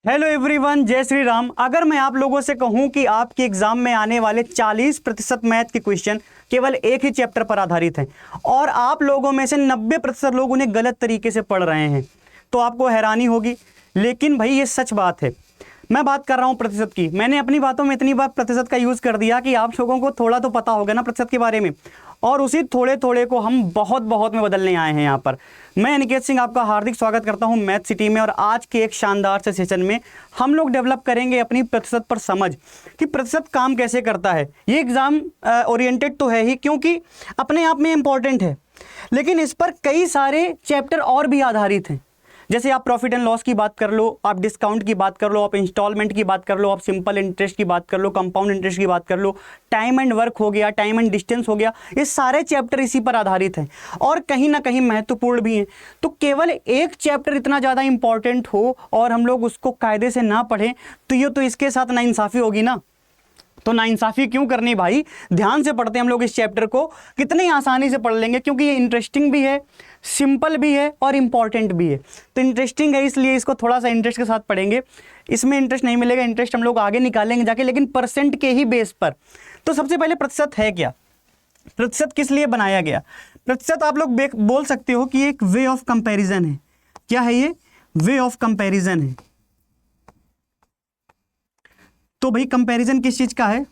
Hello everyone, जय श्री राम। अगर मैं आप लोगों से कहूं कि आपके एग्जाम में आने वाले 40% मैथ के क्वेश्चन केवल एक ही चैप्टर पर आधारित हैं और आप लोगों में से 90% लोग उन्हें गलत तरीके से पढ़ रहे हैं तो आपको हैरानी होगी। लेकिन भाई ये सच बात है। मैं बात कर रहा हूं प्रतिशत की। मैंने अपनी बातों में इतनी बार प्रतिशत का यूज़ कर दिया कि आप लोगों को थोड़ा तो पता होगा ना प्रतिशत के बारे में, और उसी थोड़े थोड़े को हम बहुत में बदलने आए हैं यहाँ पर। मैं अनिकेत सिंह आपका हार्दिक स्वागत करता हूँ मैथ सिटी में। और आज के एक शानदार से सेशन में हम लोग डेवलप करेंगे अपनी प्रतिशत पर समझ कि प्रतिशत काम कैसे करता है। ये एग्ज़ाम ओरिएंटेड तो है ही, क्योंकि अपने आप में इम्पॉर्टेंट है, लेकिन इस पर कई सारे चैप्टर और भी आधारित हैं। जैसे आप प्रॉफिट एंड लॉस की बात कर लो, आप डिस्काउंट की बात कर लो, आप इंस्टॉलमेंट की बात कर लो, आप सिंपल इंटरेस्ट की बात कर लो, कंपाउंड इंटरेस्ट की बात कर लो, टाइम एंड वर्क हो गया, टाइम एंड डिस्टेंस हो गया। ये सारे चैप्टर इसी पर आधारित हैं और कहीं ना कहीं महत्वपूर्ण भी हैं। तो केवल एक चैप्टर इतना ज़्यादा इंपॉर्टेंट हो और हम लोग उसको कायदे से ना पढ़ें तो ये तो इसके साथ नाइंसाफ़ी होगी ना। तो नाइंसाफ़ी क्यों करनी भाई, ध्यान से पढ़ते हैं हम लोग इस चैप्टर को, कितनी आसानी से पढ़ लेंगे, क्योंकि ये इंटरेस्टिंग भी है, सिंपल भी है और इम्पॉर्टेंट भी है। तो इंटरेस्टिंग है इसलिए इसको थोड़ा सा इंटरेस्ट के साथ पढ़ेंगे। इसमें इंटरेस्ट नहीं मिलेगा, इंटरेस्ट हम लोग आगे निकालेंगे जाके, लेकिन परसेंट के ही बेस पर। तो सबसे पहले प्रतिशत है क्या, प्रतिशत किस लिए बनाया गया। प्रतिशत आप लोग बोल सकते हो कि एक वे ऑफ कंपेरिजन है। क्या है ये? वे ऑफ कंपेरिजन है। तो भाई कंपैरिजन किस चीज का है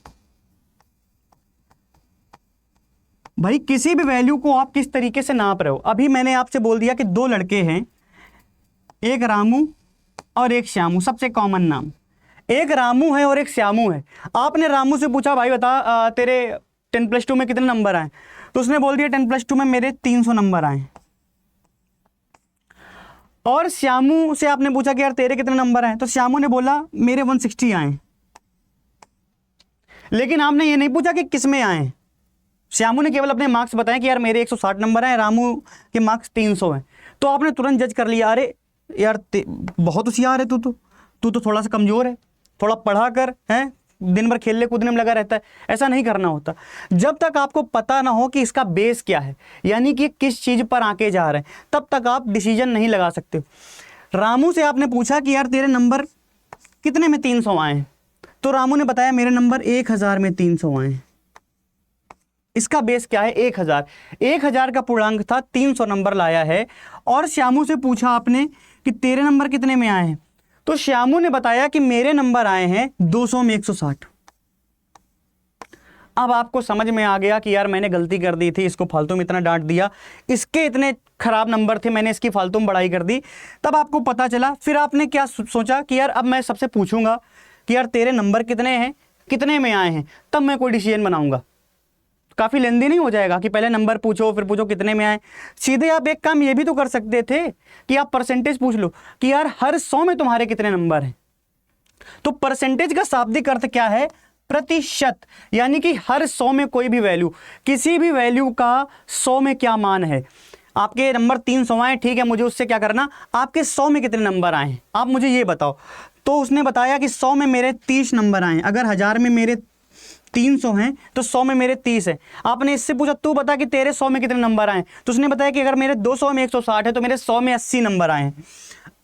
भाई? किसी भी वैल्यू को आप किस तरीके से नाप रहे हो। अभी मैंने आपसे बोल दिया कि दो लड़के हैं, एक रामू और एक श्यामू, सबसे कॉमन नाम। एक रामू है और एक श्यामू है। आपने रामू से पूछा भाई बता तेरे 10+2 में कितने नंबर आए, तो उसने बोल दिया 10+2 में मेरे 300 नंबर आए। और श्यामू से आपने पूछा कि यार तेरे कितने नंबर आए, तो श्यामू ने बोला मेरे 160 आए। लेकिन आपने ये नहीं पूछा कि किस में आए। श्यामू ने केवल अपने मार्क्स बताए कि यार मेरे 160 नंबर हैं, रामू के मार्क्स 300 हैं। तो आपने तुरंत जज कर लिया, अरे यार बहुत होशियार है तू तो थोड़ा सा कमज़ोर है, थोड़ा पढ़ा कर, हैं दिन भर खेलने कूदने में लगा रहता है। ऐसा नहीं करना होता। जब तक आपको पता ना हो कि इसका बेस क्या है, यानी कि किस चीज़ पर आके जा रहे हैं, तब तक आप डिसीजन नहीं लगा सकते। रामू से आपने पूछा कि यार तेरे नंबर कितने में 300 आए, तो रामू ने बताया मेरे नंबर 1000 में 300 आए। इसका बेस क्या है? 1000। 1000 का पूर्णांक था, 300 नंबर लाया है। और श्यामू से पूछा आपने कि तेरे नंबर कितने में आए हैं, तो श्यामू ने बताया कि मेरे नंबर आए हैं 200 में 160। अब आपको समझ में आ गया कि यार मैंने गलती कर दी थी, इसको फालतू में इतना डांट दिया, इसके इतने खराब नंबर थे, मैंने इसकी फालतू में बढ़ाई कर दी। तब आपको पता चला। फिर आपने क्या सोचा कि यार अब मैं सबसे पूछूंगा कि यार तेरे नंबर कितने हैं, कितने में आए हैं, तब मैं कोई डिसीजन बनाऊंगा। काफ़ी लेंदी नहीं हो जाएगा कि पहले नंबर पूछो फिर पूछो कितने में आए। सीधे आप एक काम ये भी तो कर सकते थे कि आप परसेंटेज पूछ लो कि यार हर 100 में तुम्हारे कितने नंबर हैं। तो परसेंटेज का शाब्दिक अर्थ क्या है? प्रतिशत। यानी कि हर 100 में कोई भी वैल्यू, किसी भी वैल्यू का 100 में क्या मान है। आपके नंबर 300 आए, ठीक है, मुझे उससे क्या करना, आपके 100 में कितने नंबर आए हैं आप मुझे ये बताओ। तो उसने बताया कि 100 में मेरे 30 नंबर आए। अगर 1000 में मेरे 300 हैं तो 100 में मेरे 30 हैं। आपने इससे पूछा तू बता कि तेरे 100 में कितने नंबर आए, तो उसने बताया कि अगर मेरे 200 में 160 है तो मेरे 100 में 80 नंबर आए हैं।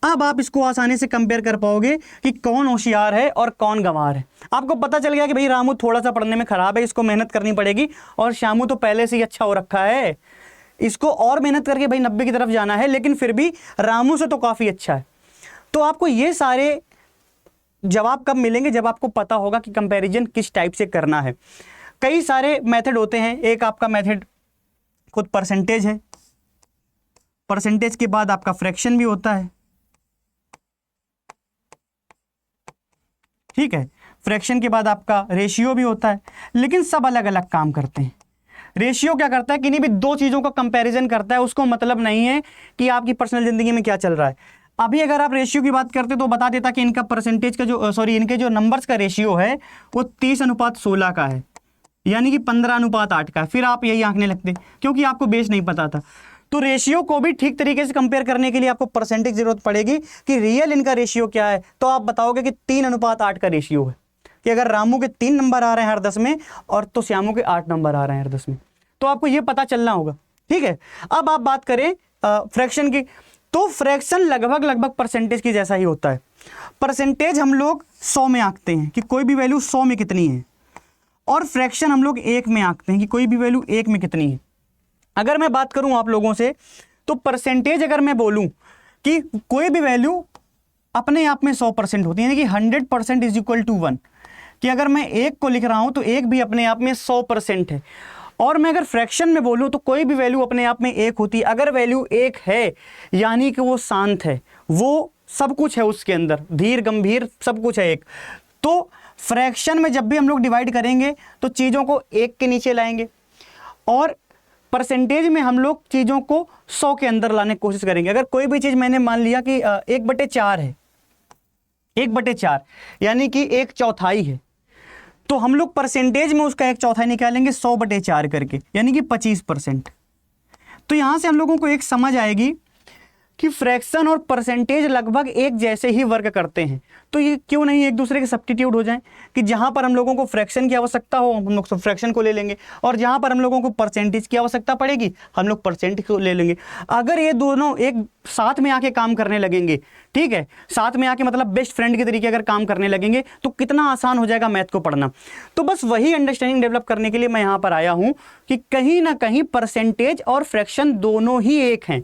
अब आप इसको आसानी से कंपेयर कर पाओगे कि कौन होशियार है और कौन गंवार है। आपको पता चल गया कि भाई रामू थोड़ा सा पढ़ने में खराब है, इसको मेहनत करनी पड़ेगी, और श्यामू तो पहले से ही अच्छा हो रखा है, इसको और मेहनत करके भाई 90 की तरफ जाना है, लेकिन फिर भी रामू से तो काफ़ी अच्छा है। तो आपको ये सारे जवाब कब मिलेंगे? जब आपको पता होगा कि कंपैरिजन किस टाइप से करना है। कई सारे मेथड होते हैं। एक आपका मेथड खुद परसेंटेज है, परसेंटेज के बाद आपका फ्रैक्शन भी होता है, ठीक है, फ्रैक्शन के बाद आपका रेशियो भी होता है, लेकिन सब अलग अलग काम करते हैं। रेशियो क्या करता है? किन्हीं भी दो चीज़ों का कंपैरिजन करता है, उसको मतलब नहीं है कि आपकी पर्सनल ज़िंदगी में क्या चल रहा है। अभी अगर आप रेशियो की बात करते तो बता देता कि इनका परसेंटेज का जो इनके जो नंबर्स का रेशियो है वो 30:16 का है, यानी कि 15:8 का है। फिर आप यही आंकने लगते क्योंकि आपको बेस नहीं पता था। तो रेशियो को भी ठीक तरीके से कंपेयर करने के लिए आपको परसेंटेज जरूरत पड़ेगी कि रियल इनका रेशियो क्या है। तो आप बताओगे कि 3:8 का रेशियो है, कि अगर रामू के 3 नंबर आ रहे हैं हर 10 में और तो श्यामू के 8 नंबर आ रहे हैं हर 10 में, तो आपको ये पता चलना होगा, ठीक है। अब आप बात करें फ्रैक्शन की, तो फ्रैक्शन लगभग परसेंटेज की जैसा ही होता है। परसेंटेज हम लोग 100 में आंकते हैं कि कोई भी वैल्यू 100 में कितनी है, और फ्रैक्शन हम लोग 1 में आंकते हैं कि कोई भी वैल्यू 1 में कितनी है। अगर मैं बात करूं आप लोगों से, तो परसेंटेज अगर मैं बोलूं कि कोई भी वैल्यू अपने आप में 100% होती है, यानी कि 100% इज इक्वल टू 1, कि अगर मैं 1 को लिख रहा हूं तो 1 भी अपने आप में 100% है। और मैं अगर फ्रैक्शन में बोलूं तो कोई भी वैल्यू अपने आप में 1 होती है। अगर वैल्यू 1 है यानी कि वो शांत है, वो सब कुछ है उसके अंदर, धीर गंभीर सब कुछ है एक। तो फ्रैक्शन में जब भी हम लोग डिवाइड करेंगे तो चीज़ों को 1 के नीचे लाएंगे, और परसेंटेज में हम लोग चीज़ों को 100 के अंदर लाने की कोशिश करेंगे। अगर कोई भी चीज़ मैंने मान लिया कि 1/4 है, 1/4 यानी कि 1/4 है, तो हम लोग परसेंटेज में उसका 1/4 निकालेंगे 100/4 करके, यानी कि 25%। तो यहाँ से हम लोगों को एक समझ आएगी कि फ्रैक्शन और परसेंटेज लगभग एक जैसे ही वर्क करते हैं। तो ये क्यों नहीं एक दूसरे के सब्स्टिट्यूट हो जाएं, कि जहाँ पर हम लोगों को फ्रैक्शन की आवश्यकता हो हम लोग फ्रैक्शन को ले लेंगे, और जहाँ पर हम लोगों को परसेंटेज की आवश्यकता पड़ेगी हम लोग परसेंटेज को ले लेंगे। अगर ये दोनों एक साथ में आके काम करने लगेंगे, ठीक है, साथ में आके मतलब बेस्ट फ्रेंड के तरीके अगर काम करने लगेंगे तो कितना आसान हो जाएगा मैथ को पढ़ना। तो बस वही अंडरस्टैंडिंग डेवलप करने के लिए मैं यहाँ पर आया हूँ कि कहीं ना कहीं परसेंटेज और फ्रैक्शन दोनों ही एक हैं।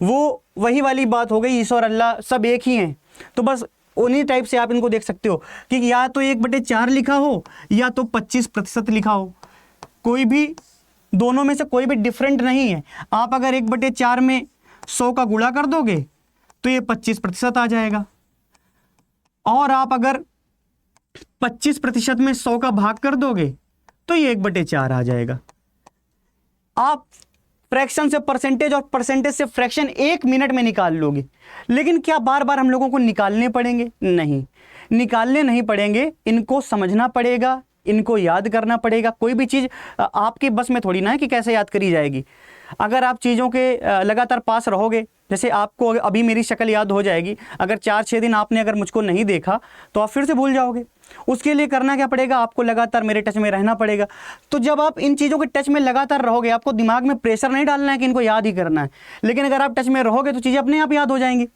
वो वही वाली बात हो गई, ईश्वर अल्लाह सब एक ही हैं। तो बस उन्हीं टाइप से आप इनको देख सकते हो कि या तो 1/4 लिखा हो या तो 25% लिखा हो, कोई भी दोनों में से कोई भी डिफरेंट नहीं है। आप अगर 1/4 में 100 का गुणा कर दोगे तो ये 25% आ जाएगा, और आप अगर 25% में 100 का भाग कर दोगे तो ये 1/4 आ जाएगा। आप फ्रैक्शन से परसेंटेज और परसेंटेज से फ्रैक्शन 1 मिनट में निकाल लोगे। लेकिन क्या बार बार हम लोगों को निकालने पड़ेंगे? नहीं, निकालने नहीं पड़ेंगे, इनको समझना पड़ेगा, इनको याद करना पड़ेगा। कोई भी चीज़ आपके बस में थोड़ी ना है कि कैसे याद करी जाएगी। अगर आप चीज़ों के लगातार पास रहोगे, जैसे आपको अभी मेरी शक्ल याद हो जाएगी, अगर 4-6 दिन आपने अगर मुझको नहीं देखा तो आप फिर से भूल जाओगे। उसके लिए करना क्या पड़ेगा? आपको लगातार मेरे टच में रहना पड़ेगा। तो जब आप इन चीज़ों के टच में लगातार रहोगे, आपको दिमाग में प्रेशर नहीं डालना है कि इनको याद ही करना है, लेकिन अगर आप टच में रहोगे तो चीज़ें अपने आप याद हो जाएंगी।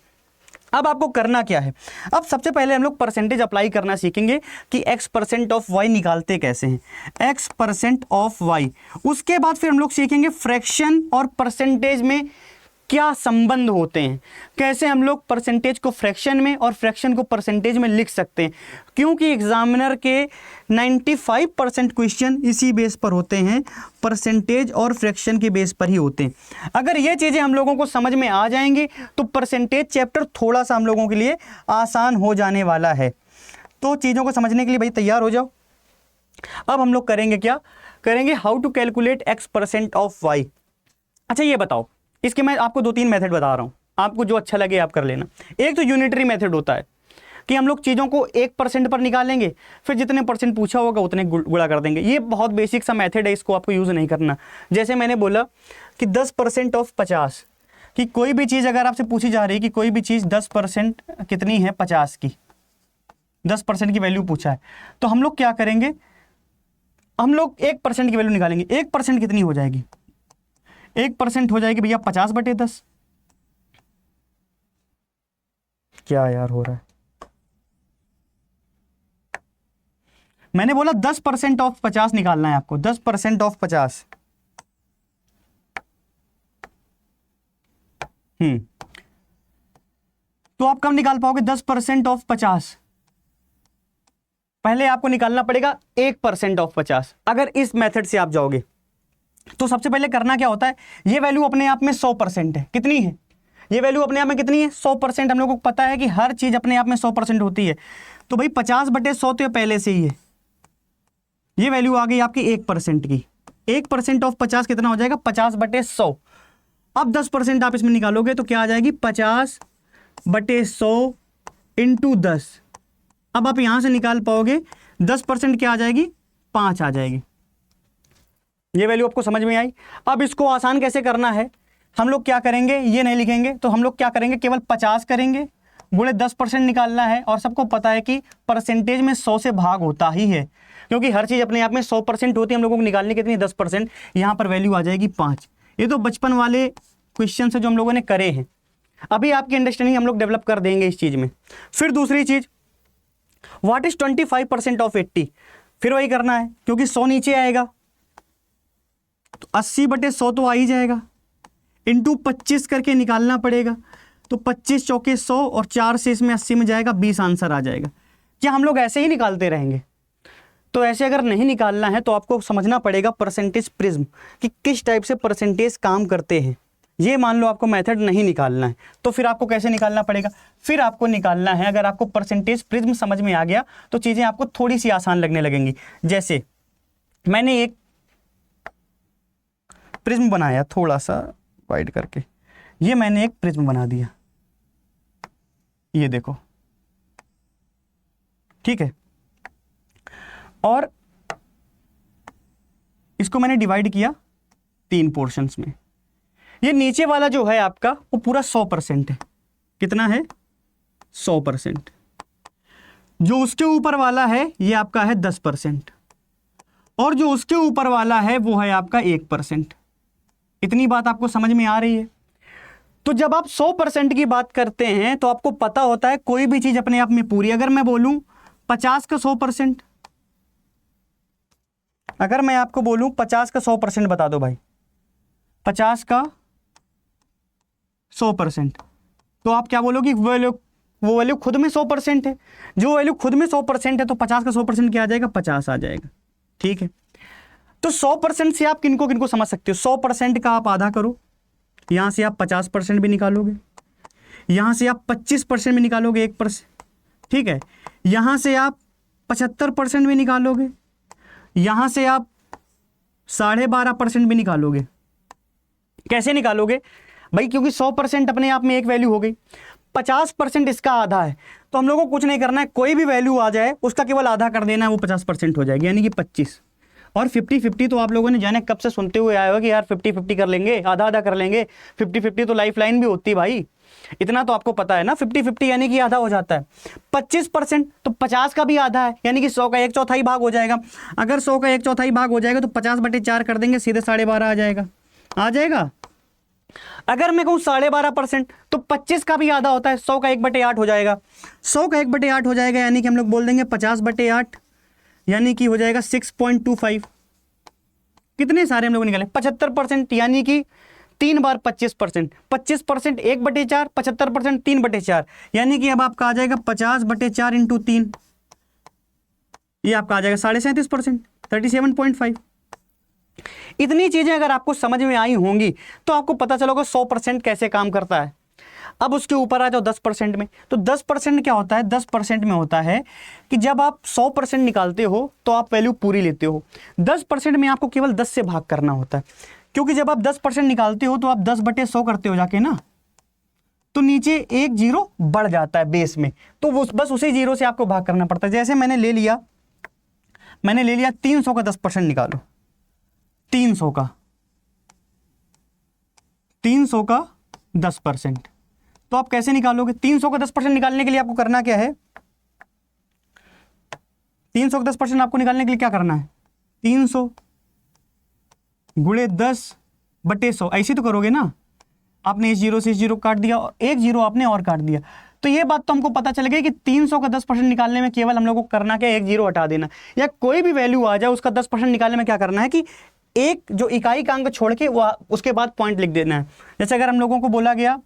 अब आपको करना क्या है? अब सबसे पहले हम लोग परसेंटेज अप्लाई करना सीखेंगे कि x% ऑफ y निकालते कैसे हैं, x% ऑफ y। उसके बाद फिर हम लोग सीखेंगे फ्रैक्शन और परसेंटेज में क्या संबंध होते हैं, कैसे हम लोग परसेंटेज को फ्रैक्शन में और फ्रैक्शन को परसेंटेज में लिख सकते हैं, क्योंकि एग्जामिनर के 95% क्वेश्चन इसी बेस पर होते हैं, परसेंटेज और फ्रैक्शन के बेस पर ही होते हैं। अगर ये चीज़ें हम लोगों को समझ में आ जाएंगी तो परसेंटेज चैप्टर थोड़ा सा हम लोगों के लिए आसान हो जाने वाला है। तो चीज़ों को समझने के लिए भाई तैयार हो जाओ। अब हम लोग करेंगे क्या? करेंगे how to calculate x% of y। अच्छा ये बताओ, इसके मैं आपको 2-3 मेथड बता रहा हूँ, आपको जो अच्छा लगे आप कर लेना। एक तो यूनिटरी मेथड होता है कि हम लोग चीज़ों को 1% पर निकालेंगे, फिर जितने परसेंट पूछा होगा उतने गुणा कर देंगे। ये बहुत बेसिक सा मेथड है, इसको आपको यूज़ नहीं करना। जैसे मैंने बोला कि 10% ऑफ 50, कि कोई भी चीज़ अगर आपसे पूछी जा रही है कि कोई भी चीज़ 10% कितनी है 50 की, 10% की वैल्यू पूछा है, तो हम लोग क्या करेंगे? हम लोग 1% की वैल्यू निकालेंगे। 1% कितनी हो जाएगी? 1% हो जाएगी भैया 50/10। क्या यार हो रहा है? मैंने बोला 10% ऑफ 50 निकालना है आपको। 10% ऑफ 50 तो आप कब निकाल पाओगे 10% ऑफ 50? पहले आपको निकालना पड़ेगा 1% ऑफ 50। अगर इस मेथड से आप जाओगे तो सबसे पहले करना क्या होता है, ये वैल्यू अपने आप में 100% है। कितनी है ये वैल्यू? अपने आप में कितनी है? 100%। हम लोगों को पता है कि हर चीज अपने आप में 100% होती है, तो भाई 50/100 तो ये पहले से ही है। ये वैल्यू आ गई आपकी 1% की। 1% ऑफ 50 कितना हो जाएगा? 50/100। अब 10% आप इसमें निकालोगे तो क्या आ जाएगी? 50/100 इंटू 10। अब आप यहां से निकाल पाओगे 10% क्या आ जाएगी? 5 आ जाएगी। ये वैल्यू आपको समझ में आई? अब इसको आसान कैसे करना है, हम लोग क्या करेंगे, ये नहीं लिखेंगे, तो हम लोग क्या करेंगे, केवल 50 करेंगे, गुणे 10% निकालना है। और सबको पता है कि परसेंटेज में 100 से भाग होता ही है, क्योंकि हर चीज़ अपने आप में 100% होती है। हम लोगों को निकालनी कितनी? 10%। यहाँ पर वैल्यू आ जाएगी 5। ये तो बचपन वाले क्वेश्चन से जो हम लोगों ने करे हैं। अभी आपकी अंडरस्टैंडिंग हम लोग डेवलप कर देंगे इस चीज में। फिर दूसरी चीज, व्हाट इज 25% ऑफ 80, फिर वही करना है क्योंकि 100 नीचे आएगा तो 80/100 तो आ ही जाएगा, इंटू 25 करके निकालना पड़ेगा, तो 25 चौके 100 और 4 से इसमें 80 में जाएगा, 20 आंसर आ जाएगा। क्या हम लोग ऐसे ही निकालते रहेंगे? तो ऐसे अगर नहीं निकालना है तो आपको समझना पड़ेगा परसेंटेज प्रिज्म कि किस टाइप से परसेंटेज काम करते हैं। ये मान लो आपको मेथड नहीं निकालना है तो फिर आपको कैसे निकालना पड़ेगा? फिर आपको निकालना है, अगर आपको परसेंटेज प्रिज्म समझ में आ गया तो चीज़ें आपको थोड़ी सी आसान लगने लगेंगी। जैसे मैंने एक प्रिज्म बनाया, थोड़ा सा वाइड करके, ये मैंने एक प्रिज्म बना दिया, ये देखो, ठीक है, और इसको मैंने डिवाइड किया 3 पोर्शंस में। ये नीचे वाला जो है आपका वो पूरा 100% है। कितना है? 100%। जो उसके ऊपर वाला है ये आपका है 10%, और जो उसके ऊपर वाला है वो है आपका 1%। इतनी बात आपको समझ में आ रही है? तो जब आप 100% की बात करते हैं तो आपको पता होता है कोई भी चीज अपने आप में पूरी। अगर मैं बोलूं 50 का 100%, अगर मैं आपको बोलूं 50 का 100% बता दो भाई, 50 का 100%, तो आप क्या बोलोगे? वो वैल्यू खुद में 100% है। जो वैल्यू खुद में 100% है तो 50 का 100% क्या आ जाएगा? 50 आ जाएगा। ठीक है, तो 100% से आप किनको किनको समझ सकते हो? 100% का आप आधा करो, यहां से आप 50% भी निकालोगे, यहां से आप 25% भी निकालोगे, 1%, ठीक है, यहां से आप 75% भी निकालोगे, यहां से आप 12.5% भी निकालोगे। कैसे निकालोगे भाई? क्योंकि 100% अपने आप में एक वैल्यू हो गई, 50% इसका आधा है, तो हम लोगों को कुछ नहीं करना है, कोई भी वैल्यू आ जाए उसका केवल आधा कर देना है, वो 50% हो जाएगी, यानी कि 25। और 50-50 तो आप लोगों ने जाने कब से सुनते हुए आए हो कि यार 50-50 कर लेंगे, आधा आधा कर लेंगे। 50-50 तो लाइफ लाइन भी होती भाई, इतना तो आपको पता है ना। 50-50 यानी कि आधा हो जाता है। 25% तो 50 का भी आधा है, यानी कि 100 का 1/4 भाग हो जाएगा। अगर 100 का 1/4 भाग हो जाएगा तो 50/4 कर देंगे, सीधे 12.5 आ जाएगा, आ जाएगा। अगर मैं कहूं 12.5% तो 25 का भी आधा होता है, 100 का 1/8 हो जाएगा। 100 का 1/8 हो जाएगा, यानी कि हम लोग बोल देंगे 50/8, यानी कि हो जाएगा 6.25। कितने सारे हम लोग निकाले? 75%, यानी कि 3 बार 25%, 25% 1/4, 75% 3/4, यानी कि अब आपका आ जाएगा 50/4 इंटू 3, ये आपका आ जाएगा 37%, 37.5। इतनी चीजें अगर आपको समझ में आई होंगी तो आपको पता चलेगा 100% कैसे काम करता है। अब उसके ऊपर आ जाओ 10% में, तो 10% क्या होता है? 10% में होता है कि जब आप 100% निकालते हो तो आप वैल्यू पूरी लेते हो। 10% में आपको केवल 10 से भाग करना होता है, क्योंकि जब आप 10% निकालते हो तो आप 10/100 करते हो जाके ना, तो नीचे एक जीरो बढ़ जाता है बेस में, तो वो बस उसी जीरो से आपको भाग करना पड़ता है। जैसे मैंने ले लिया 300 का 10% निकालो, 300 का 10%, तो आप कैसे निकालोगे? 300 का 10% निकालने के लिए आपको करना क्या है? 300 का 10% आपको निकालने के लिए क्या करना है? 300 गुणे 10/100, ऐसे तो करोगे ना। आपने इस जीरो से इस जीरो काट दिया और एक जीरो आपने और काट दिया, तो ये बात तो हमको पता चल गई कि 300 का 10% निकालने में केवल हम लोग को करना क्या है? एक जीरो हटा देना, या कोई भी वैल्यू आ जाए उसका 10% निकालने में क्या करना है कि एक जो इकाई का अंक छोड़ के वो उसके बाद पॉइंट लिख देना है। जैसे अगर हम लोगों को बोला गया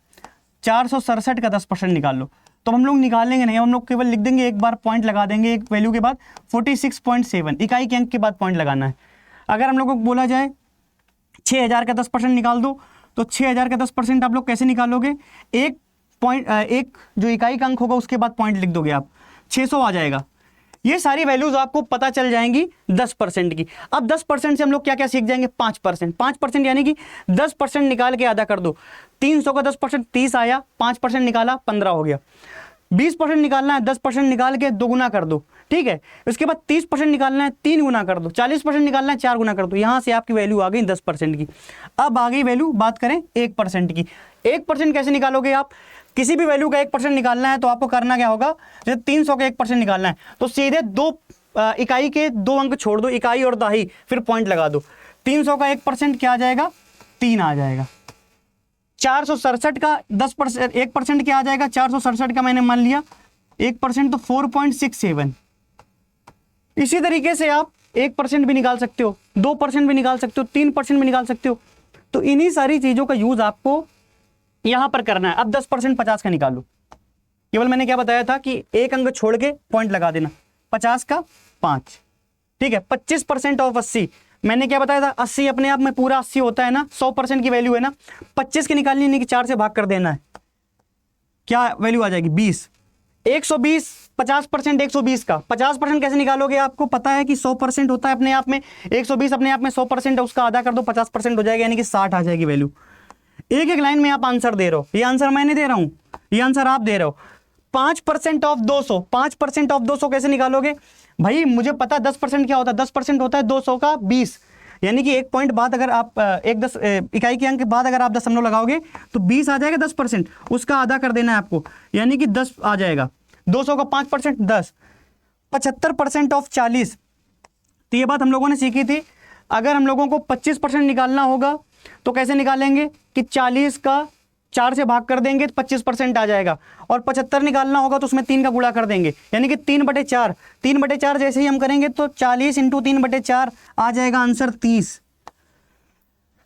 467 का 10% निकाल लो, तो हम लोग निकालेंगे नहीं, हम लोग केवल लिख देंगे, एक बार पॉइंट लगा देंगे एक वैल्यू के बाद, 46.7 इकाई के अंक के बाद पॉइंट लगाना है। अगर हम लोगों को बोला जाए 6000 का 10% निकाल दो, तो 6000 का 10% आप लोग कैसे निकालोगे? एक जो इकाई का अंक होगा उसके बाद पॉइंट लिख दोगे आप, 600 आ जाएगा। ये सारी वैल्यूज आपको पता चल जाएंगी 10% की। अब 10% से हम लोग क्या क्या सीख जाएंगे? 5%, यानी कि 10% निकाल के आधा कर दो। 300 का 10% 30 आया, 5% निकाला 15 हो गया। 20% निकालना है, 10% निकाल के 2 गुना कर दो, ठीक है। उसके बाद 30% निकालना है, 3 गुना कर दो। 40% निकालना है, 4 गुना कर दो। यहां से आपकी वैल्यू आ गई 10% की। अब आ गई वैल्यू, बात करें 1% की। 1% कैसे निकालोगे आप? किसी भी वैल्यू का 1% निकालना है तो आपको करना क्या होगा? जैसे 300 का 1% निकालना है तो सीधे इकाई के 2 अंक छोड़ दो, इकाई और दहाई, फिर पॉइंट लगा दो। 300 का 1% क्या आ जाएगा? 3 आ जाएगा। 467 का 10%, 1% क्या आ जाएगा, 467 का मैंने मान लिया 1% तो 4.67। इसी तरीके से आप 1% भी निकाल सकते हो, 2% भी निकाल सकते हो, 3% भी निकाल सकते हो। तो इन्हीं सारी चीजों का यूज आपको यहां पर करना है। अब 10% 50 का निकालो। केवल मैंने क्या बताया था कि एक अंक छोड़ के पॉइंट लगा देना। 50 का 5, ठीक है। 25% ऑफ 80, मैंने क्या बताया था, 80 अपने आप में पूरा 80 होता है ना, 100% की वैल्यू है ना। 25 की निकालनी नहीं कि 4 से भाग कर देना है, क्या वैल्यू आ जाएगी 20। 120, 50% 120 का 50% कैसे निकालोगे, आपको पता है कि 100% होता है अपने आप में, 120 अपने आप में 100% है, उसका आधा कर दो 50% हो जाएगा, यानी कि 60 आ जाएगी वैल्यू। एक एक लाइन में आप आंसर दे रहे हो, ये आंसर मैंने दे रहा हूं, ये आंसर आप दे रहे हो। 5% ऑफ 200, 5% ऑफ 200 कैसे निकालोगे भाई, मुझे पता 10% क्या होता है, 10% होता है 200 का 20, यानी कि एक पॉइंट बाद अगर आप एक 10 इकाई के अंक के बाद अगर आप दशमलव लगाओगे तो 20 आ जाएगा। 10% उसका आधा कर देना है आपको, यानी कि 10 आ जाएगा। 200 का 5% 10। 75% ऑफ 40, तो ये बात हम लोगों ने सीखी थी। अगर हम लोगों को 25% निकालना होगा तो कैसे निकालेंगे कि 40 का 4 से भाग कर देंगे तो 25% आ जाएगा, और 75 निकालना होगा तो उसमें 3 का गुणा कर देंगे, यानी कि 3/4। 3/4 जैसे ही हम करेंगे तो 40 × 3/4 आ जाएगा आंसर 30।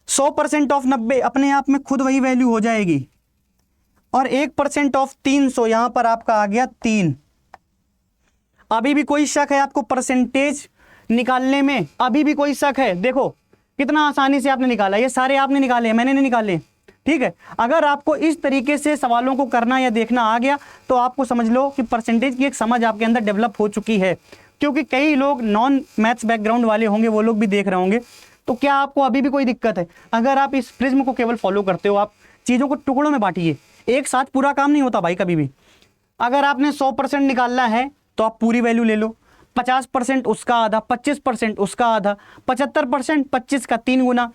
100% ऑफ 90 अपने आप में खुद वही वैल्यू हो जाएगी, और 1% ऑफ 300 यहां पर आपका आ गया 3। अभी भी कोई शक है आपको परसेंटेज निकालने में? अभी भी कोई शक है? देखो कितना आसानी से आपने निकाला, ये सारे आपने निकाले, मैंने नहीं निकाले, ठीक है। अगर आपको इस तरीके से सवालों को करना या देखना आ गया तो आपको समझ लो कि परसेंटेज की एक समझ आपके अंदर डेवलप हो चुकी है, क्योंकि कई लोग नॉन मैथ्स बैकग्राउंड वाले होंगे, वो लोग भी देख रहे होंगे। तो क्या आपको अभी भी कोई दिक्कत है? अगर आप इस प्रिज्म को केवल फॉलो करते हो, आप चीज़ों को टुकड़ों में बांटिए, एक साथ पूरा काम नहीं होता भाई कभी भी। अगर आपने 100% निकालना है तो आप पूरी वैल्यू ले लो, 50% उसका आधा, 25% उसका आधा, 75% 25 का 3 गुना।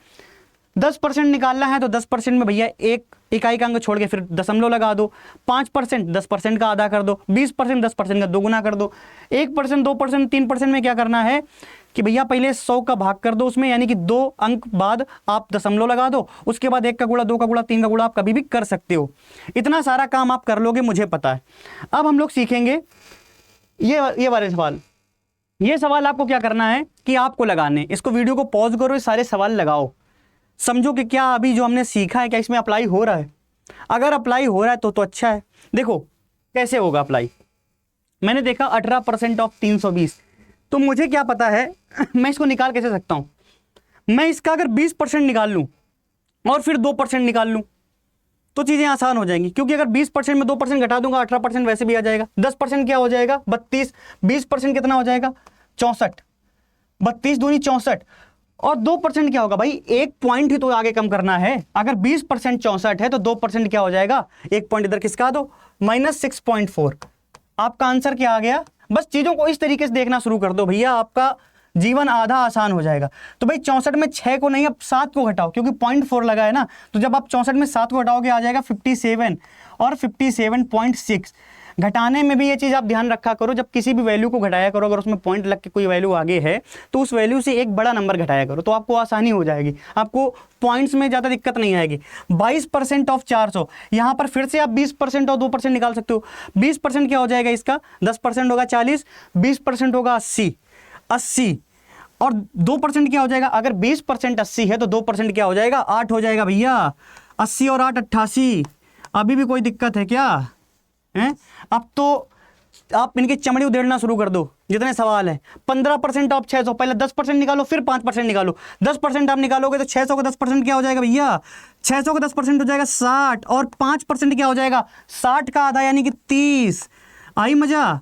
10% निकालना है तो 10% में भैया एक इकाई का अंक छोड़ के फिर दशमलव लगा दो। 5% 10% का आधा कर दो, 20% 10% का 2 गुना कर दो। 1% 2% 3% में क्या करना है कि भैया पहले 100 का भाग कर दो उसमें, यानी कि 2 अंक बाद आप दशमलव लगा दो, उसके बाद 1 का गुणा, 2 का गुणा, 3 का गुणा आप कभी भी कर सकते हो। इतना सारा काम आप कर लोगे, मुझे पता है। अब हम लोग सीखेंगे ये वाले सवाल। ये सवाल आपको क्या करना है कि आपको लगाने, इसको वीडियो को पॉज करो, ये सारे सवाल लगाओ, समझो कि क्या अभी जो हमने सीखा है क्या इसमें अप्लाई हो रहा है। अगर अप्लाई हो रहा है तो अच्छा है। देखो कैसे होगा अप्लाई। मैंने देखा 18% ऑफ 320, तो मुझे क्या पता है मैं इसको निकाल कैसे सकता हूं। मैं इसका अगर 20% निकाल लूं और फिर 2% निकाल लूं तो चीजें आसान हो जाएंगी, क्योंकि अगर 20% में 2% घटा दूंगा 18% वैसे भी आ जाएगा। 10% क्या हो जाएगा 32, 20% कितना हो जाएगा 64, 32 दूनी 64, और 2% क्या होगा भाई, एक पॉइंट ही तो आगे कम करना है। अगर 20% 64 है तो 2% क्या हो जाएगा, एक पॉइंट इधर किसका दो, -6.4। आपका आंसर क्या आ गया। बस चीजों को इस तरीके से देखना शुरू कर दो भैया, आपका जीवन आधा आसान हो जाएगा। तो भाई 64 में 6 को नहीं, अब 7 को घटाओ, क्योंकि 0.4 लगा है ना, तो जब आप 64 में 7 को घटाओगे आ जाएगा 57 और 57.6। घटाने में भी ये चीज़ आप ध्यान रखा करो, जब किसी भी वैल्यू को घटाया करो, अगर उसमें पॉइंट लग के कोई वैल्यू आगे है तो उस वैल्यू से एक बड़ा नंबर घटाया करो, तो आपको आसानी हो जाएगी, आपको पॉइंट्स में ज़्यादा दिक्कत नहीं आएगी। 22% ऑफ 400, यहाँ पर फिर से आप 20% और 2% निकाल सकते हो। 20% क्या हो जाएगा इसका, 10% होगा 40, 20% होगा 80 और 2% क्या हो जाएगा, अगर 20% 80 है तो 2% क्या हो जाएगा 8 हो जाएगा भैया। 80 और 8 88। अभी भी कोई दिक्कत है क्या है? अब तो आप इनकी चमड़ी उधेड़ना शुरू कर दो, जितने सवाल हैं। 15% ऑफ 600, पहले 10% निकालो फिर 5% निकालो। 10% आप निकालोगे तो 600 का 10% क्या हो जाएगा भैया, 600 का 10% हो जाएगा 60, और 5% क्या हो जाएगा 60 का आधा, यानी कि 30। आई मजा?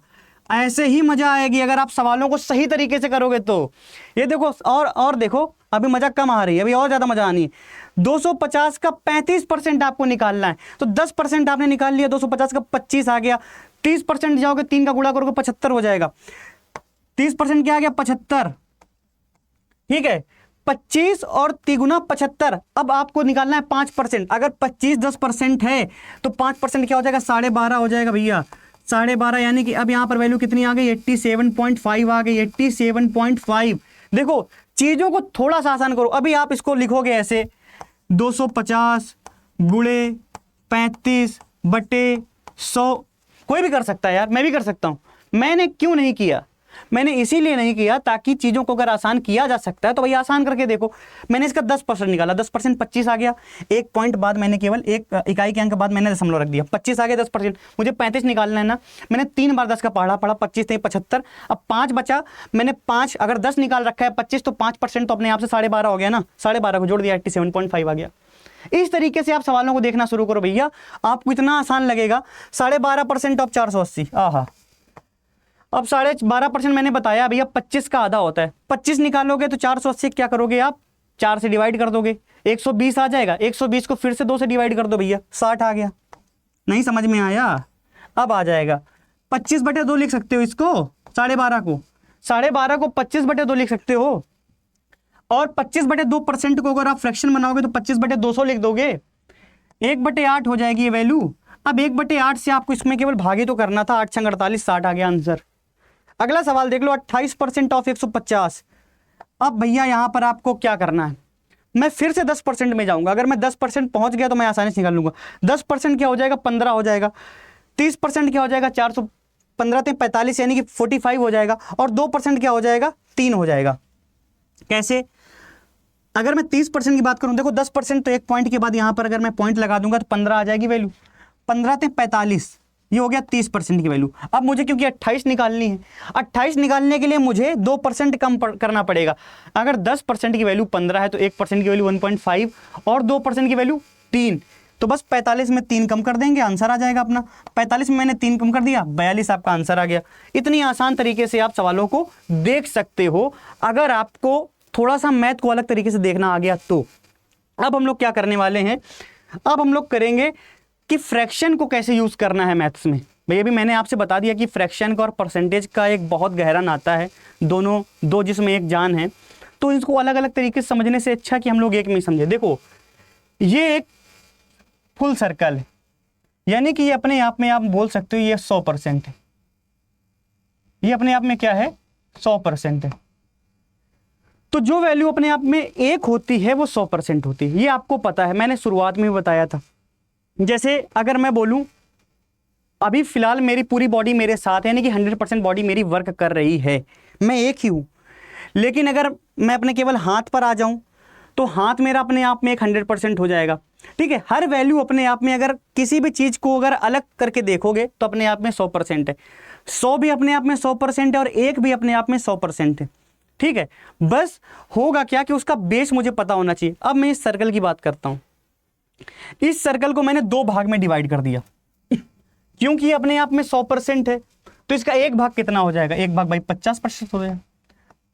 ऐसे ही मजा आएगी अगर आप सवालों को सही तरीके से करोगे तो। ये देखो और देखो, अभी मजा कम आ रही है, अभी और ज्यादा मजा आनी है। 250 का 35% आपको निकालना है, तो 10% आपने निकाल लिया, 250 का 25 आ गया। 30% जाओगे, 3 का गुणा करोगे 75 हो जाएगा। 30% क्या आ गया 75, ठीक है। 25 और 3 गुना 75। अब आपको निकालना है 5%। अगर 25 10% है तो 5% क्या हो जाएगा 12.5 हो जाएगा भैया, 12.5, यानी कि अब यहाँ पर वैल्यू कितनी आ गई 87.5 आ गई, 87.5। देखो चीजों को थोड़ा सा आसान करो। अभी आप इसको लिखोगे ऐसे 250 गुणे 35/100, कोई भी कर सकता है यार, मैं भी कर सकता हूं। मैंने क्यों नहीं किया? मैंने इसीलिए नहीं किया ताकि चीज़ों को अगर आसान किया जा सकता है तो भाई आसान करके देखो। मैंने इसका 10% निकाला, 10% 25 आ गया, एक पॉइंट बाद मैंने केवल एक इकाई के अंक बाद मैंने दशमलव रख दिया, 25 आ गया 10%। मुझे 35 निकालना है ना, मैंने 3 बार 10 का पढ़ा 25 नहीं 75, अब 5 बचा, मैंने 5 अगर 10 निकाल रखा है 25 तो 5% तो अपने आप से 12.5 हो गया ना, 12.5 को जोड़ दिया 87.5 आ गया। इस तरीके से आप सवालों को देखना शुरू करो भैया, आपको इतना आसान लगेगा। 12.5% ऑफ 480, आहा। अब 12.5% मैंने बताया भैया 25 का आधा होता है, 25 निकालोगे तो 480 क्या करोगे आप, 4 से डिवाइड कर दोगे, 120 आ जाएगा, 120 को फिर से 2 से डिवाइड कर दो भैया, 60 आ गया। नहीं समझ में आया? अब आ जाएगा 25/2 लिख सकते हो इसको, 12.5 को 12.5 को 25/2 लिख सकते हो। और 25/2% को अगर आप फ्रैक्शन बनाओगे तो 25/200 लिख दोगे, 1/8 हो जाएगी ये वैल्यू। अब 1/8 से आपको इसमें केवल भागे तो करना था, 8 × 48 60 आ गया आंसर। अगला सवाल देख लो, 28% ऑफ 150। अब भैया यहां पर आपको क्या करना है, मैं फिर से 10% में जाऊंगा। अगर मैं 10% पहुंच गया तो मैं आसानी से निकाल लूंगा। 10% क्या हो जाएगा, 15 हो जाएगा। 30% क्या हो जाएगा, 415 × 45 यानी कि 45 हो जाएगा। और 2% क्या हो जाएगा, 3 हो जाएगा। कैसे? अगर मैं 30% की बात करूं, देखो 10% तो एक पॉइंट के बाद यहां पर अगर मैं पॉइंट लगा दूंगा तो 15 आ जाएगी वैल्यू। 15 × 45 ये हो गया 30% की वैल्यू। अब मुझे क्योंकि 28 निकालनी है, 28 निकालने के लिए मुझे 2% कम करना पड़ेगा। अगर 10% की वैल्यू 15 है तो 1% की वैल्यू 1.5 और 2% की वैल्यू 3, तो बस 45 में 3 कम कर देंगे, आंसर आ जाएगा अपना। 45 में मैंने 3 कम कर दिया, 42 आपका आंसर आ गया। इतनी आसान तरीके से आप सवालों को देख सकते हो अगर आपको थोड़ा सा मैथ को अलग तरीके से देखना आ गया तो। अब हम लोग क्या करने वाले हैं, अब हम लोग करेंगे कि फ्रैक्शन को कैसे यूज करना है मैथ्स में। भैया भी मैंने आपसे बता दिया कि फ्रैक्शन का और परसेंटेज का एक बहुत गहरा नाता है, दोनों दो जिसमें एक जान है। तो इसको अलग अलग तरीके से समझने से अच्छा कि हम लोग एक में समझे। देखो ये एक फुल सर्कल है, यानी कि ये अपने आप में आप बोल सकते हो ये 100% है। ये अपने आप में क्या है, 100% है। तो जो वैल्यू अपने आप में एक होती है वो 100% होती है, ये आपको पता है, मैंने शुरुआत में भी बताया था। जैसे अगर मैं बोलूं अभी फिलहाल मेरी पूरी बॉडी मेरे साथ है, यानी कि 100% बॉडी मेरी वर्क कर रही है, मैं एक ही हूं। लेकिन अगर मैं अपने केवल हाथ पर आ जाऊं तो हाथ मेरा अपने आप में एक 100% हो जाएगा। ठीक है, हर वैल्यू अपने आप में, अगर किसी भी चीज को अगर अलग करके देखोगे तो अपने आप में 100% है। 100 भी अपने आप में 100% है और 1 भी अपने आप में 100% है। ठीक है, बस होगा क्या कि उसका बेस मुझे पता होना चाहिए। अब मैं इस सर्कल की बात करता हूं। इस सर्कल को मैंने 2 भाग में डिवाइड कर दिया क्योंकि ये अपने आप में 100% है। तो इसका एक भाग कितना हो जाएगा, एक भाग भाई 50% हो जाएगा,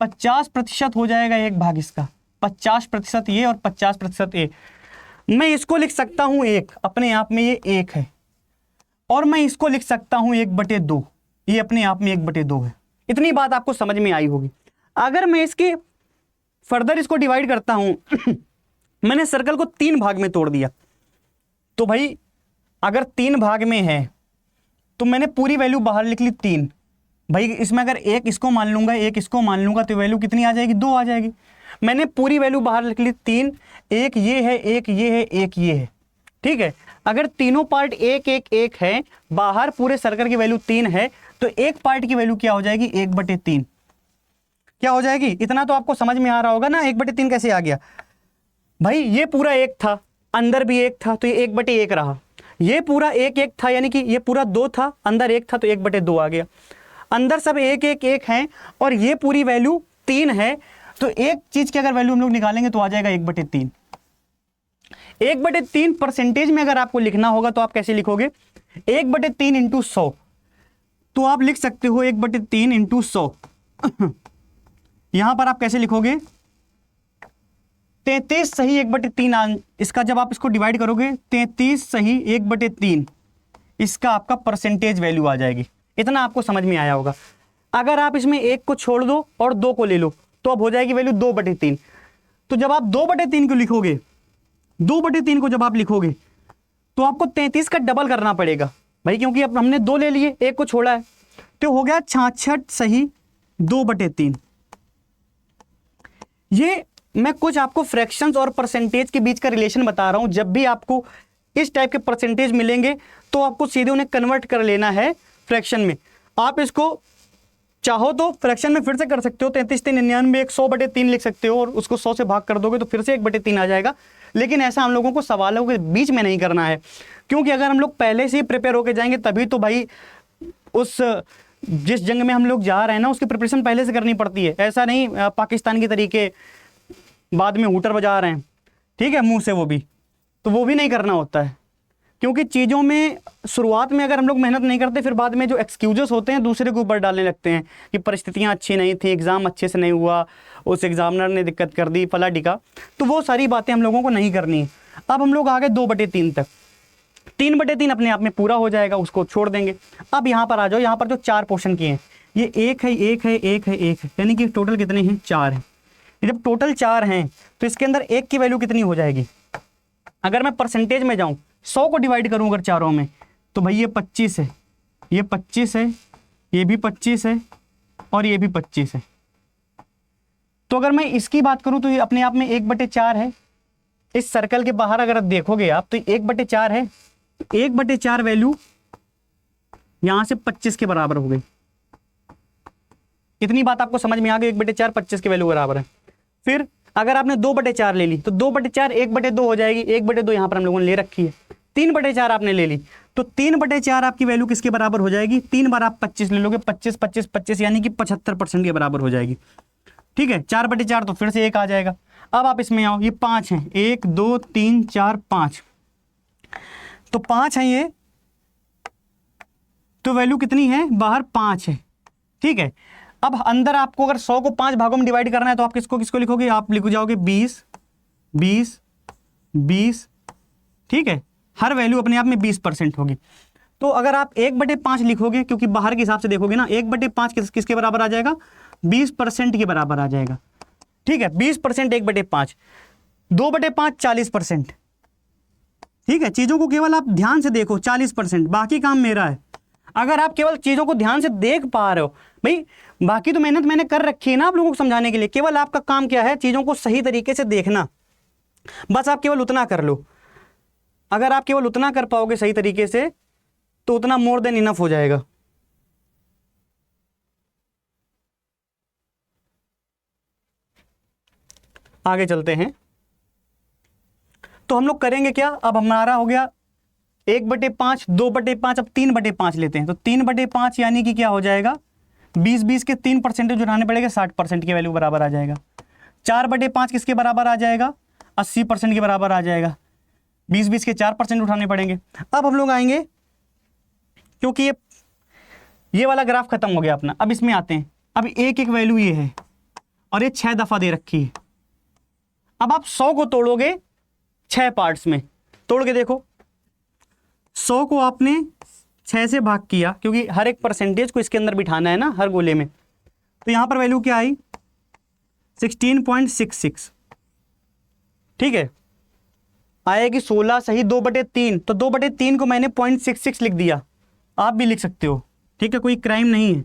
50% हो जाएगा एक भाग इसका, 50% ये और 50% ये। मैं इसको लिख सकता हूं 1, अपने आप में ये 1 है। और मैं इसको लिख सकता हूं 1/2, ये अपने आप में 1/2 है। इतनी बात आपको समझ में आई होगी। अगर मैं इसके फर्दर इसको डिवाइड करता हूं मैंने सर्कल को 3 भाग में तोड़ दिया। तो भाई अगर 3 भाग में है तो मैंने पूरी वैल्यू बाहर लिख ली 3। भाई इसमें अगर एक इसको मान लूंगा, एक इसको मान लूंगा तो वैल्यू कितनी आ जाएगी, 2 आ जाएगी। मैंने पूरी वैल्यू बाहर लिख ली 3, एक ये है, एक ये है, एक ये है। ठीक है, अगर तीनों पार्ट 1 1 1 है, बाहर पूरे सर्कल की वैल्यू 3 है, तो एक पार्ट की वैल्यू क्या हो जाएगी, 1/3 क्या हो जाएगी। इतना तो आपको समझ में आ रहा होगा ना, 1/3 कैसे आ गया। भाई ये पूरा 1 था, अंदर भी 1 था तो ये 1/1 रहा। ये पूरा 1 1 था, यानी कि ये पूरा 2 था, अंदर 1 था तो 1/2 आ गया। अंदर सब 1 1 1 है और ये पूरी वैल्यू 3 है, तो एक चीज की अगर वैल्यू हम लोग निकालेंगे तो आ जाएगा 1/3। 1/3 परसेंटेज में अगर आपको लिखना होगा तो आप कैसे लिखोगे, 1/3 इंटू 100। तो आप लिख सकते हो 1/3 इंटू 100। यहां पर आप कैसे लिखोगे, 33 सही 1/3। इसका जब आप इसको डिवाइड करोगे 33 सही 1/3, इसका आपका परसेंटेज वैल्यू आ जाएगी। इतना आपको समझ में आया होगा। अगर आप इसमें 1 को छोड़ दो और 2 को ले लो तो अब हो जाएगी वैल्यू 2/3। तो जब आप 2/3 को लिखोगे, 2/3 को जब आप लिखोगे तो आपको 33 का डबल करना पड़ेगा भाई, क्योंकि अब हमने 2 ले लिए, 1 को छोड़ा है, तो हो गया 66 सही 2/3। ये मैं कुछ आपको फ्रैक्शंस और परसेंटेज के बीच का रिलेशन बता रहा हूं। जब भी आपको इस टाइप के परसेंटेज मिलेंगे तो आपको सीधे उन्हें कन्वर्ट कर लेना है फ्रैक्शन में। आप इसको चाहो तो फ्रैक्शन में फिर से कर सकते हो, 33×3 100/3 लिख सकते हो और उसको 100 से भाग कर दोगे तो फिर से 1/3 आ जाएगा। लेकिन ऐसा हम लोगों को सवालों के बीच में नहीं करना है, क्योंकि अगर हम लोग पहले से ही प्रिपेयर होकर जाएंगे तभी तो भाई उस जिस जंग में हम लोग जा रहे हैं ना उसकी प्रिपरेशन पहले से करनी पड़ती है। ऐसा नहीं पाकिस्तान के तरीके बाद में हूटर बजा रहे हैं, ठीक है, मुंह से, वो भी नहीं करना होता है। क्योंकि चीज़ों में शुरुआत में अगर हम लोग मेहनत नहीं करते फिर बाद में जो एक्सक्यूजेस होते हैं दूसरे के ऊपर डालने लगते हैं कि परिस्थितियां अच्छी नहीं थी, एग्ज़ाम अच्छे से नहीं हुआ, उस एग्जामिनर ने दिक्कत कर दी, फला ढिका, तो वो सारी बातें हम लोगों को नहीं करनी है। अब हम लोग आ गए 2/3 तक, 3/3 अपने आप में पूरा हो जाएगा, उसको छोड़ देंगे। अब यहाँ पर आ जाओ, यहाँ पर जो 4 पोर्शन किए हैं ये 1 है, 1 है, 1 है, 1 है, यानी कि टोटल कितने हैं, 4 हैं। जब टोटल 4 हैं तो इसके अंदर 1 की वैल्यू कितनी हो जाएगी। अगर मैं परसेंटेज में जाऊं, 100 को डिवाइड करूं अगर चारों में, तो भाई ये 25 है, ये 25 है, ये भी 25 है और ये भी 25 है। तो अगर मैं इसकी बात करूं तो ये अपने आप में 1/4 है। इस सर्कल के बाहर अगर देखोगे आप तो 1/4 है। 1/4 वैल्यू यहां से 25 के बराबर हो गई। इतनी बात आपको समझ में आ गई, 1/4 25 के वैल्यू बराबर है। फिर अगर आपने 2/4 ले ली तो 2/4 1/2 हो जाएगी। 1/2 यहां पर हम लोगों ने ले रखी है। 3/4 आपने ले ली तो 3/4 आपकी वैल्यू किसके बराबर हो जाएगी, 3 बार आप 25 ले लोगे, 25 25 25 यानी कि 75% के बराबर हो जाएगी। ठीक है, 4/4 तो फिर से 1 आ जाएगा। अब आप इसमें आओ, ये 5 है, 1 2 3 4 5, तो 5 है ये, तो वैल्यू कितनी है, बाहर 5 है। ठीक है, अब अंदर आपको अगर 100 को 5 भागों में डिवाइड करना है तो आप किसको किसको लिखोगे, आप लिख जाओगे 20 20 20। ठीक है, हर वैल्यू अपने आप में 20% होगी। तो अगर आप 1/5 लिखोगे, क्योंकि बाहर के हिसाब से देखोगे ना, 1/5 किसके बराबर आ जाएगा, 20% के बराबर आ जाएगा। ठीक है, 20% 1/5, 2/5 40%। ठीक है, चीजों को केवल आप ध्यान से देखो, 40%, बाकी काम मेरा है। अगर आप केवल चीजों को ध्यान से देख पा रहे हो, भाई बाकी तो मेहनत मैंने कर रखी है ना आप लोगों को समझाने के लिए, केवल आपका काम क्या है, चीजों को सही तरीके से देखना। बस आप केवल उतना कर लो। अगर आप केवल उतना कर पाओगे सही तरीके से तो उतना मोर देन इनफ हो जाएगा। आगे चलते हैं। तो हम लोग करेंगे क्या, अब हमारा हो गया 1/5, 2/5, अब 3/5 लेते हैं। तो 3/5 यानी कि क्या हो जाएगा, 20 के 3% उठाने पड़ेगा, 60% की वैल्यू बराबर आ जाएगा। 4/5 किसके बराबर आ जाएगा, 80% के बराबर आ जाएगा। 20 के 4% उठाने पड़ेंगे। अब हम लोग आएंगे, क्योंकि ये वाला ग्राफ खत्म हो गया अपना, अब इसमें आते हैं। अब एक एक वैल्यू ये है और ये 6 दफा दे रखी है। अब आप 100 को तोड़ोगे 6 पार्ट्स में, तोड़ के देखो। 100 को आपने 6 से भाग किया, क्योंकि हर एक परसेंटेज को इसके अंदर बिठाना है ना हर गोले में। तो यहां पर वैल्यू क्या आई, 16.66। ठीक है, आएगी 16 सही, 2/3, तो 2/3 को मैंने 0.66 लिख दिया, आप भी लिख सकते हो। ठीक है, कोई क्राइम नहीं है।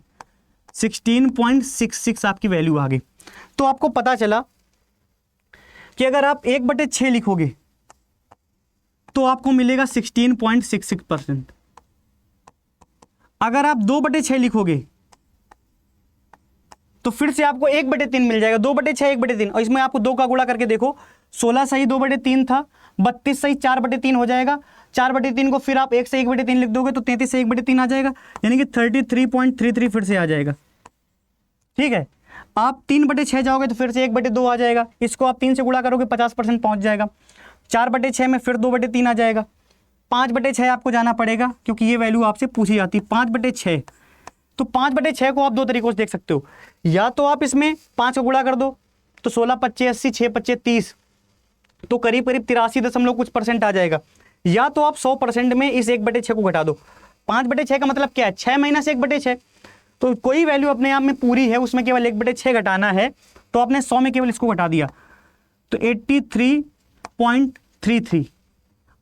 16.66 आपकी वैल्यू आ गई। तो आपको पता चला कि अगर आप 1/6 लिखोगे तो आपको मिलेगा 16.66%। अगर आप 2/6 लिखोगे तो फिर से आपको 1/3 मिल जाएगा। 2/6 1/3, और इसमें आपको 2 का गुणा करके देखो, 16 सही 2/3 था, 32 सही 4/3 हो जाएगा। 4/3 को फिर आप 1 से 1/3 लिख दोगे तो 33 से 1/3 आ जाएगा, यानी कि 33.33 फिर से आ जाएगा। ठीक है, आप 3/6 जाओगे तो फिर से 1/2 आ जाएगा। इसको आप 3 से गुणा करोगे 50% पहुंच जाएगा। 4/6 में फिर 2/3 आ जाएगा। 5/6 आपको जाना पड़ेगा, क्योंकि ये वैल्यू आपसे पूछी जाती है। 5/6, तो 5/6 को आप 2 तरीकों से देख सकते हो। या तो आप इसमें 5 को गुणा कर दो, तो 16 25 80, 6 25 30, तो करीब करीब 83 कुछ % आ जाएगा। या तो आप 100% में इस 1/6 को घटा दो। 5/6 का मतलब क्या है, 6 माइनस 1/6, तो कोई वैल्यू अपने आप में पूरी है, उसमें केवल 1/6 घटाना है, तो आपने 100 में केवल इसको घटा दिया, तो 83.33,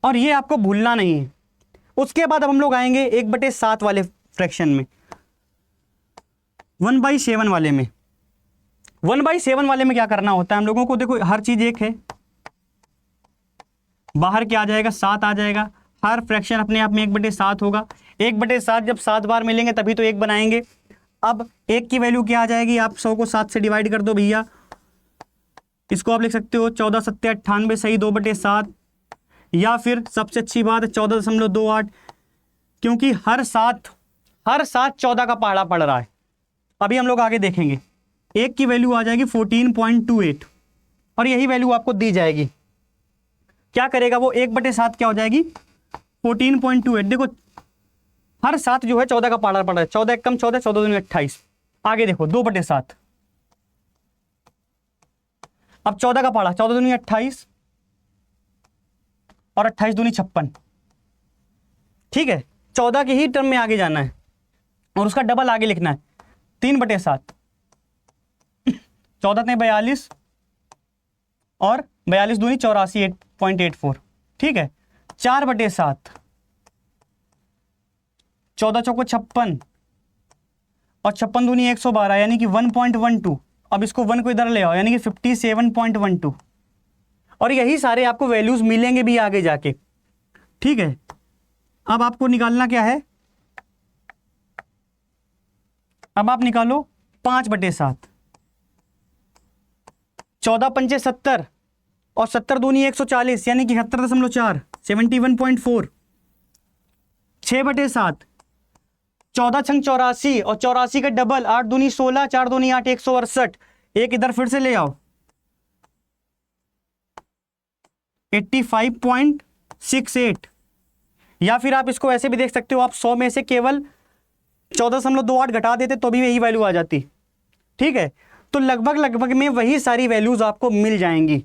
और ये आपको भूलना नहीं है। उसके बाद अब हम लोग आएंगे 1/7 वाले फ्रैक्शन में, 1/7 वाले में। 1/7 वाले में क्या करना होता है हम लोगों को, देखो हर चीज एक है, बाहर क्या आ जाएगा, 7 आ जाएगा, हर फ्रैक्शन अपने आप में 1/7 होगा। 1/7 जब 7 बार मिलेंगे तभी तो 1 बनाएंगे। अब 1 की वैल्यू क्या आ जाएगी, आप 100 को 7 से डिवाइड कर दो भैया, इसको आप लिख सकते हो 14 सत्ते 98 सही 2/7, या फिर सबसे अच्छी बात है 14.28, क्योंकि हर साथ 14 का पहाड़ा पड़ रहा है। अभी हम लोग आगे देखेंगे। 1 की वैल्यू आ जाएगी 14.28 और यही वैल्यू आपको दी जाएगी। क्या करेगा वो, 1/7 क्या हो जाएगी 14.28। देखो हर साथ जो है 14 का पहाड़ा पड़ रहा है, 14 कम 14, 14 दूनी 28। आगे देखो 2/7, अब 14 का पहाड़ा 14 दूनी 28 और 28 दूनी 56। ठीक है, 14 के ही टर्म में आगे जाना है और उसका डबल आगे लिखना है 3/7। 14 ने 42 और 42 दूनी 84.84। ठीक है, 4/7, 14 चौको 56 और 56 दूनी 112 यानी कि 1.12। अब इसको 1 को इधर ले आओ यानी कि 57.12 और यही सारे आपको वैल्यूज मिलेंगे भी आगे जाके। ठीक है, अब आपको निकालना क्या है, अब आप निकालो 5/7। 14 पंचे 70 और 70 दूनी 140 यानी कि 71.4, 71.4। 6/7, 14 छंग 84 और 84 का डबल 8 दूनी 16, 4 दूनी 8, 168। एक इधर फिर से ले आओ 85.68, या फिर आप इसको ऐसे भी देख सकते हो, आप 100 में से केवल 14.28 घटा देते तो भी यही वैल्यू आ जाती। ठीक है, तो लगभग में वही सारी वैल्यूज आपको मिल जाएंगी।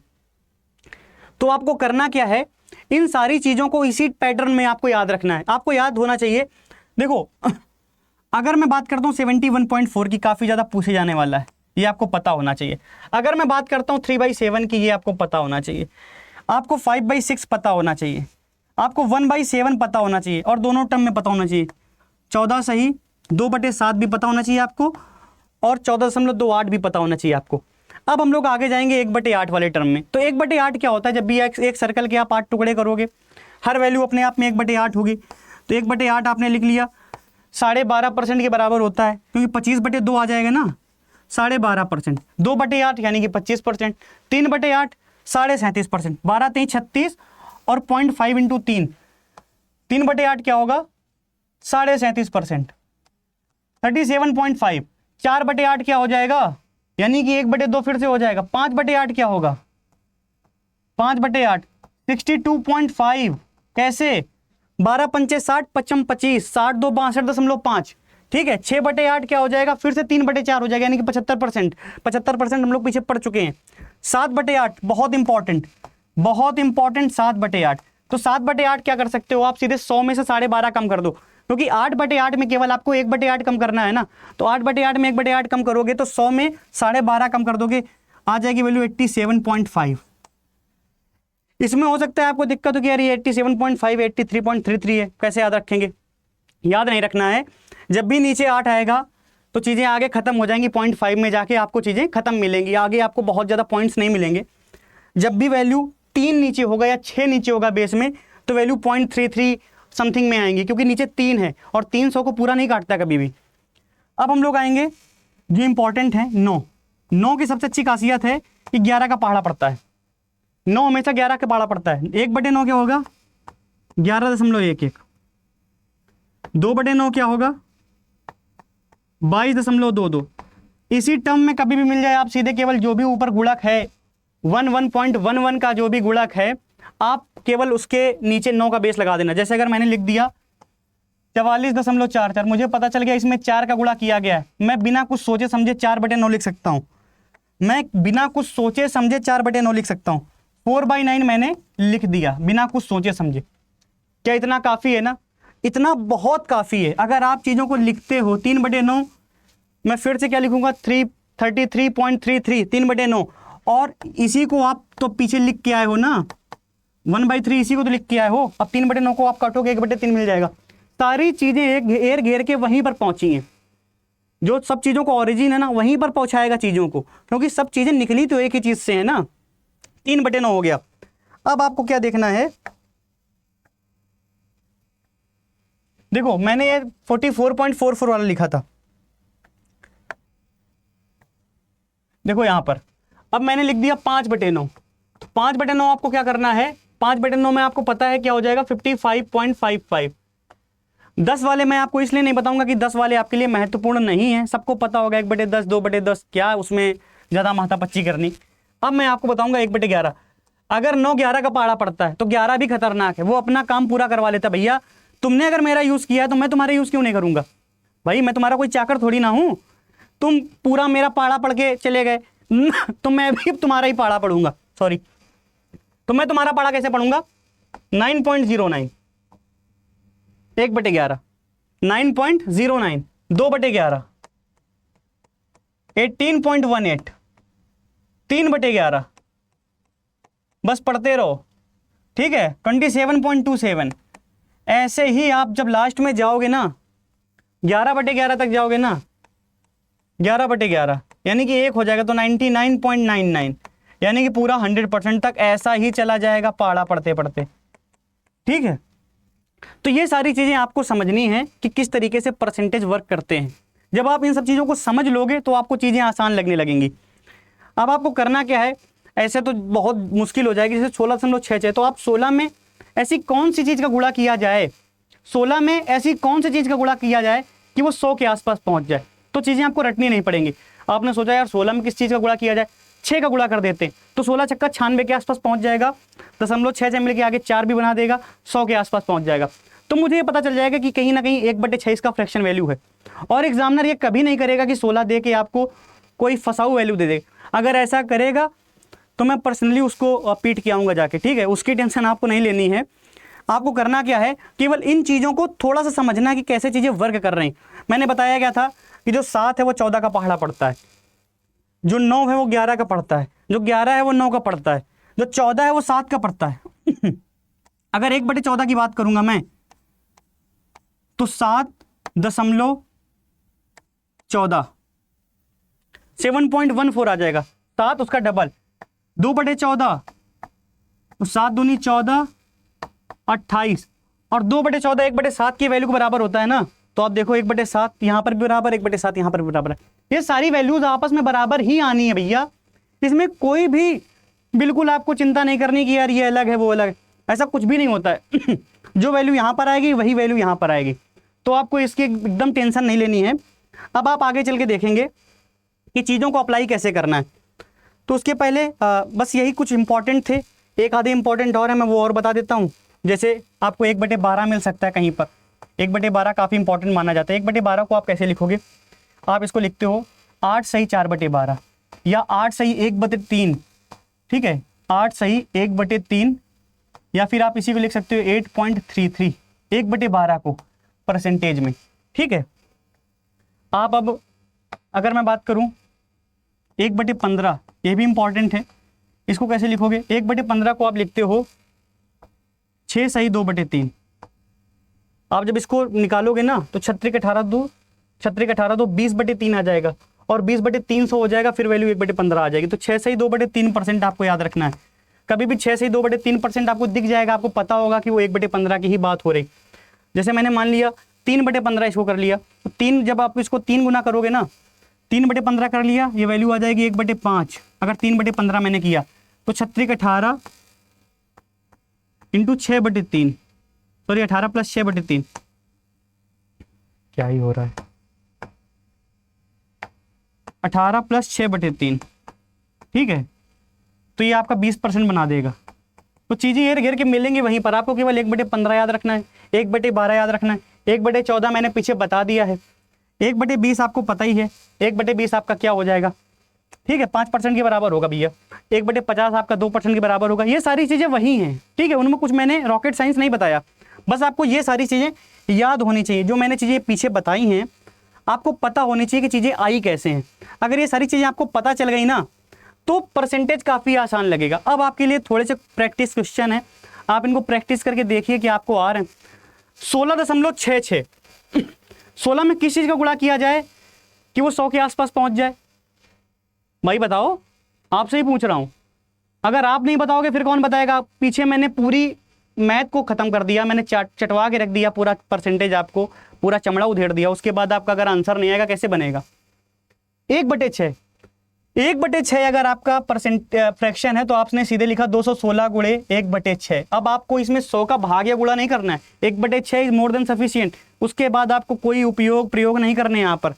तो आपको करना क्या है, इन सारी चीजों को इसी पैटर्न में आपको याद रखना है, आपको याद होना चाहिए। देखो अगर मैं बात करता हूं 71.4 की, काफी ज्यादा पूछे जाने वाला है, ये आपको पता होना चाहिए। अगर मैं बात करता हूं 3/7 की, ये आपको पता होना चाहिए। आपको 5/6 पता होना चाहिए, आपको 1/7 पता होना चाहिए और दोनों टर्म में पता होना चाहिए। 14 सही 2/7 भी पता होना चाहिए आपको और 14.28 भी पता होना चाहिए आपको। अब हम लोग आगे जाएंगे 1/8 वाले टर्म में। तो 1/8 क्या होता है, जब भी एक सर्कल के आप 8 टुकड़े करोगे, हर वैल्यू अपने आप में 1/8 होगी। तो 1/8 आपने लिख लिया, 12.5% के बराबर होता है, क्योंकि 25/2 आ जाएगा ना, 12.5%। 2/8 यानी कि 25%। 3/8 37%। 12 3 36 और 0.5 इंटू 3, 3/8 क्या होगा 37%, 37.5। 4/8 क्या हो जाएगा, यानी कि 1/2 फिर से हो जाएगा। 5/8 क्या होगा, 5/8 62.5। कैसे, 12 पंचे 60, 55 25, 60 2 62.5। ठीक है, 6/8 क्या हो जाएगा, फिर से 3/4 हो जाएगा, यानी कि 75%। 75% हम लोग पीछे पड़ चुके हैं। 7/8 बहुत इंपॉर्टेंट 7/8। तो 7/8 क्या कर सकते हो आप, सीधे 100 में से 12.5 कम कर दो, क्योंकि 8/8 में केवल आपको 1/8 कम करना है ना। तो 8/8 में 1/8 कम करोगे तो 100 में 12.5 कम कर दोगे, आ जाएगी वैल्यू 87.5। इसमें हो सकता है आपको दिक्कत हो कि यार ये 87.5 83.33 है, कैसे याद रखेंगे। याद नहीं रखना है, जब भी नीचे 8 आएगा तो चीज़ें आगे खत्म हो जाएंगी, 0.5 में जाके आपको चीज़ें खत्म मिलेंगी, आगे आपको बहुत ज़्यादा पॉइंट्स नहीं मिलेंगे। जब भी वैल्यू 3 नीचे होगा या 6 नीचे होगा बेस में, तो वैल्यू 0.33 समथिंग में आएंगी, क्योंकि नीचे 3 है और 300 को पूरा नहीं काटता कभी भी। अब हम लोग आएंगे जो इंपॉर्टेंट है 9 की सबसे अच्छी खासियत है कि 11 का पहाड़ा पड़ता है। 9 हमेशा 11 का पहाड़ा पड़ता है। 1/9 क्या होगा 11.11। 2/9 क्या होगा 22.22। इसी टर्म में कभी भी मिल जाए, आप सीधे केवल जो भी ऊपर गुणक है 1.11 का जो भी गुणक है, आप केवल उसके नीचे 9 का बेस लगा देना। जैसे अगर मैंने लिख दिया 44.44, मुझे पता चल गया इसमें 4 का गुणा किया गया है, मैं बिना कुछ सोचे समझे 4/9 लिख सकता हूं। मैं बिना कुछ सोचे समझे 4/9 लिख सकता हूं। 4/9 मैंने लिख दिया बिना कुछ सोचे समझे। क्या इतना काफी है ना, इतना बहुत काफी है। अगर आप चीजों को लिखते हो 3/9, मैं फिर से क्या लिखूंगा 33.33, 3/9, और इसी को आप तो पीछे लिख के आए हो ना 1/3, इसी को तो लिख के आए हो। अब 3/9 को आप काटोगे 1/3 मिल जाएगा। सारी चीजें एक घेर घेर के वहीं पर पहुंची हैं। जो सब चीजों का ओरिजिन है ना, वहीं पर पहुंचाएगा चीजों को, क्योंकि सब चीजें निकली तो एक ही चीज से है ना। 3/9 हो गया। अब आपको क्या देखना है, देखो मैंने ये 44.44 वाला लिखा था, देखो यहां पर, अब मैंने लिख दिया 5/9। तो 5/9 आपको क्या करना है, 5/9 में आपको पता है क्या हो जाएगा 55.55। 10 वाले मैं आपको इसलिए नहीं बताऊंगा कि 10 वाले आपके लिए महत्वपूर्ण नहीं है, सबको पता होगा 1/10, 2/10, क्या उसमें ज्यादा माथापच्ची करनी। अब मैं आपको बताऊंगा 1/11। अगर 9 11 का पहाड़ा पड़ता है तो 11 भी खतरनाक है, वो अपना काम पूरा करवा लेता। भैया तुमने अगर मेरा यूज किया है तो मैं तुम्हारा यूज क्यों नहीं करूंगा, भाई मैं तुम्हारा कोई चाकर थोड़ी ना हूं। तुम पूरा मेरा पहाड़ा पढ़ के चले गए तो मैं भी तुम्हारा ही पहाड़ा पढ़ूंगा, सॉरी, तो मैं तुम्हारा पहाड़ा कैसे पढ़ूंगा, 9.09, 1/11, 9.09, 2/11, 18.18, 3/11, बस पढ़ते रहो, ठीक है, 27.27। ऐसे ही आप जब लास्ट में जाओगे ना 11/11 तक जाओगे ना, 11/11 यानी कि 1 हो जाएगा तो 99.99, यानी कि पूरा 100% तक ऐसा ही चला जाएगा पहाड़ा पढ़ते पढ़ते, ठीक है। तो ये सारी चीजें आपको समझनी है कि किस तरीके से परसेंटेज वर्क करते हैं। जब आप इन सब चीजों को समझ लोगे तो आपको चीजें आसान लगने लगेंगी। अब आपको करना क्या है, ऐसे तो बहुत मुश्किल हो जाएगी, जैसे 16.66, तो आप 16 में ऐसी कौन सी चीज का गुणा किया जाए, 16 में ऐसी कौन सी चीज का गुणा किया जाए कि वो 100 के आसपास पहुंच जाए। तो चीजें आपको रटनी नहीं पड़ेंगी। आपने सोचा यार 16 में किस चीज का गुणा किया जाए, 6 का गुणा कर देते तो 16 छक्का 96 के आसपास पहुंच जाएगा, 0.6 से मिल के आगे 4 भी बना देगा, 100 के आसपास पहुंच जाएगा। तो मुझे ये पता चल जाएगा कि कहीं ना कहीं 1/6 इसका फ्रैक्शन वैल्यू है। और एग्जामिनर ये कभी नहीं करेगा कि 16 दे के आपको कोई फसाऊ वैल्यू दे दे। अगर ऐसा करेगा तो मैं पर्सनली उसको पीट के आऊँगा जाके, ठीक है, उसकी टेंशन आपको नहीं लेनी है। आपको करना क्या है, केवल इन चीज़ों को थोड़ा सा समझना है कि कैसे चीज़ें वर्क कर रही। मैंने बताया गया था कि जो 7 है वो 14 का पहाड़ा पड़ता है, जो 9 है वो 11 का पड़ता है, जो 11 है वो 9 का पड़ता है, जो 14 है वो 7 का पड़ता है। अगर 1/14 की बात करूंगा मैं तो 7.14, 7.14 आ जाएगा, 7 उसका डबल, 2/14 तो 7 दूनी 14, 28, और 2/14 1/7 की वैल्यू के बराबर होता है ना। तो आप देखो 1/7 यहां पर भी बराबर, 1/7 यहां पर भी बराबर है। ये सारी वैल्यूज आपस में बराबर ही आनी है भैया, इसमें कोई भी बिल्कुल आपको चिंता नहीं करनी कि यार ये अलग है वो अलग है, ऐसा कुछ भी नहीं होता है। जो वैल्यू यहां पर आएगी वही वैल्यू यहां पर आएगी, तो आपको इसकी एकदम टेंशन नहीं लेनी है। अब आप आगे चल के देखेंगे कि चीज़ों को अप्लाई कैसे करना है। तो उसके पहले बस यही कुछ इंपॉर्टेंट थे, एक आधे इंपॉर्टेंट और है, मैं वो और बता देता हूँ। जैसे आपको 1/12 मिल सकता है कहीं पर, 1/12 काफ़ी इंपॉर्टेंट माना जाता है। 1/12 को आप कैसे लिखोगे, आप इसको लिखते हो 8 सही 4/12 या 8 सही 1/3, ठीक है, 8 सही 1/3, या फिर आप इसी को लिख सकते हो 8.33, 1/12 को परसेंटेज में, ठीक है। आप अब अगर मैं बात करूं 1/15, ये भी इंपॉर्टेंट है, इसको कैसे लिखोगे, 1/15 को आप लिखते हो 6 सही 2/3। आप जब इसको निकालोगे ना तो 6 × 18 20/3 आ जाएगा, और 20/300 हो जाएगा, फिर वैल्यू 1/15 आ जाएगी। तो 6 सही 2/3% आपको याद रखना है। कभी भी 6 सही 2/3% आपको दिख जाएगा, आपको पता होगा कि वो 1/15 की ही बात हो रही। जैसे मैंने मान लिया 3/15 इसको कर लिया, तो 3 जब आप इसको 3 गुना करोगे ना, 3/15 कर लिया, ये वैल्यू आ जाएगी 1/5। अगर 3/15 मैंने किया तो 6 × 18 इंटू 6/3, सॉरी 18 + 6/3, क्या ही हो रहा है, 18 + 6/3, ठीक है। तो ये आपका 20% बना देगा। तो चीज़ें घेर घेर के मिलेंगी वहीं पर, आपको केवल 1/15 याद रखना है, 1/12 याद रखना है, 1/14 मैंने पीछे बता दिया है, 1/20 आपको पता ही है, 1/20 आपका क्या हो जाएगा, ठीक है, 5% के बराबर होगा भैया, 1/50 आपका 2% के बराबर होगा। ये सारी चीज़ें वही हैं, ठीक है, उनमें कुछ मैंने रॉकेट साइंस नहीं बताया, बस आपको ये सारी चीज़ें याद होनी चाहिए। जो मैंने चीज़ें पीछे बताई हैं आपको पता होनी चाहिए कि चीज़ें आई कैसे हैं। अगर ये सारी चीज़ें आपको पता चल गई ना तो परसेंटेज काफ़ी आसान लगेगा। अब आपके लिए थोड़े से प्रैक्टिस क्वेश्चन है, आप इनको प्रैक्टिस करके देखिए कि आपको आ रहे हैं। 16.66, 16 में किस चीज़ का गुणा किया जाए कि वो 100 के आसपास पहुंच जाए, भाई बताओ, आपसे ही पूछ रहा हूं। अगर आप नहीं बताओगे फिर कौन बताएगा। पीछे मैंने पूरी मैथ को खत्म कर दिया, मैंने चटवा के रख दिया पूरा परसेंटेज, आपको पूरा चमड़ा उधेड़ दिया, उसके बाद आपका अगर आंसर नहीं आएगा कैसे बनेगा? 1/6, 1/6 अगर आपका फ्रैक्शन है तो आपने सीधे लिखा 216 गुणे 1/6। अब आपको इसमें 100 का भाग या गुणा नहीं करना है, 1/6 इज मोर देन सफिशिएंट। उसके बाद आपको कोई उपयोग प्रयोग नहीं करने, यहाँ पर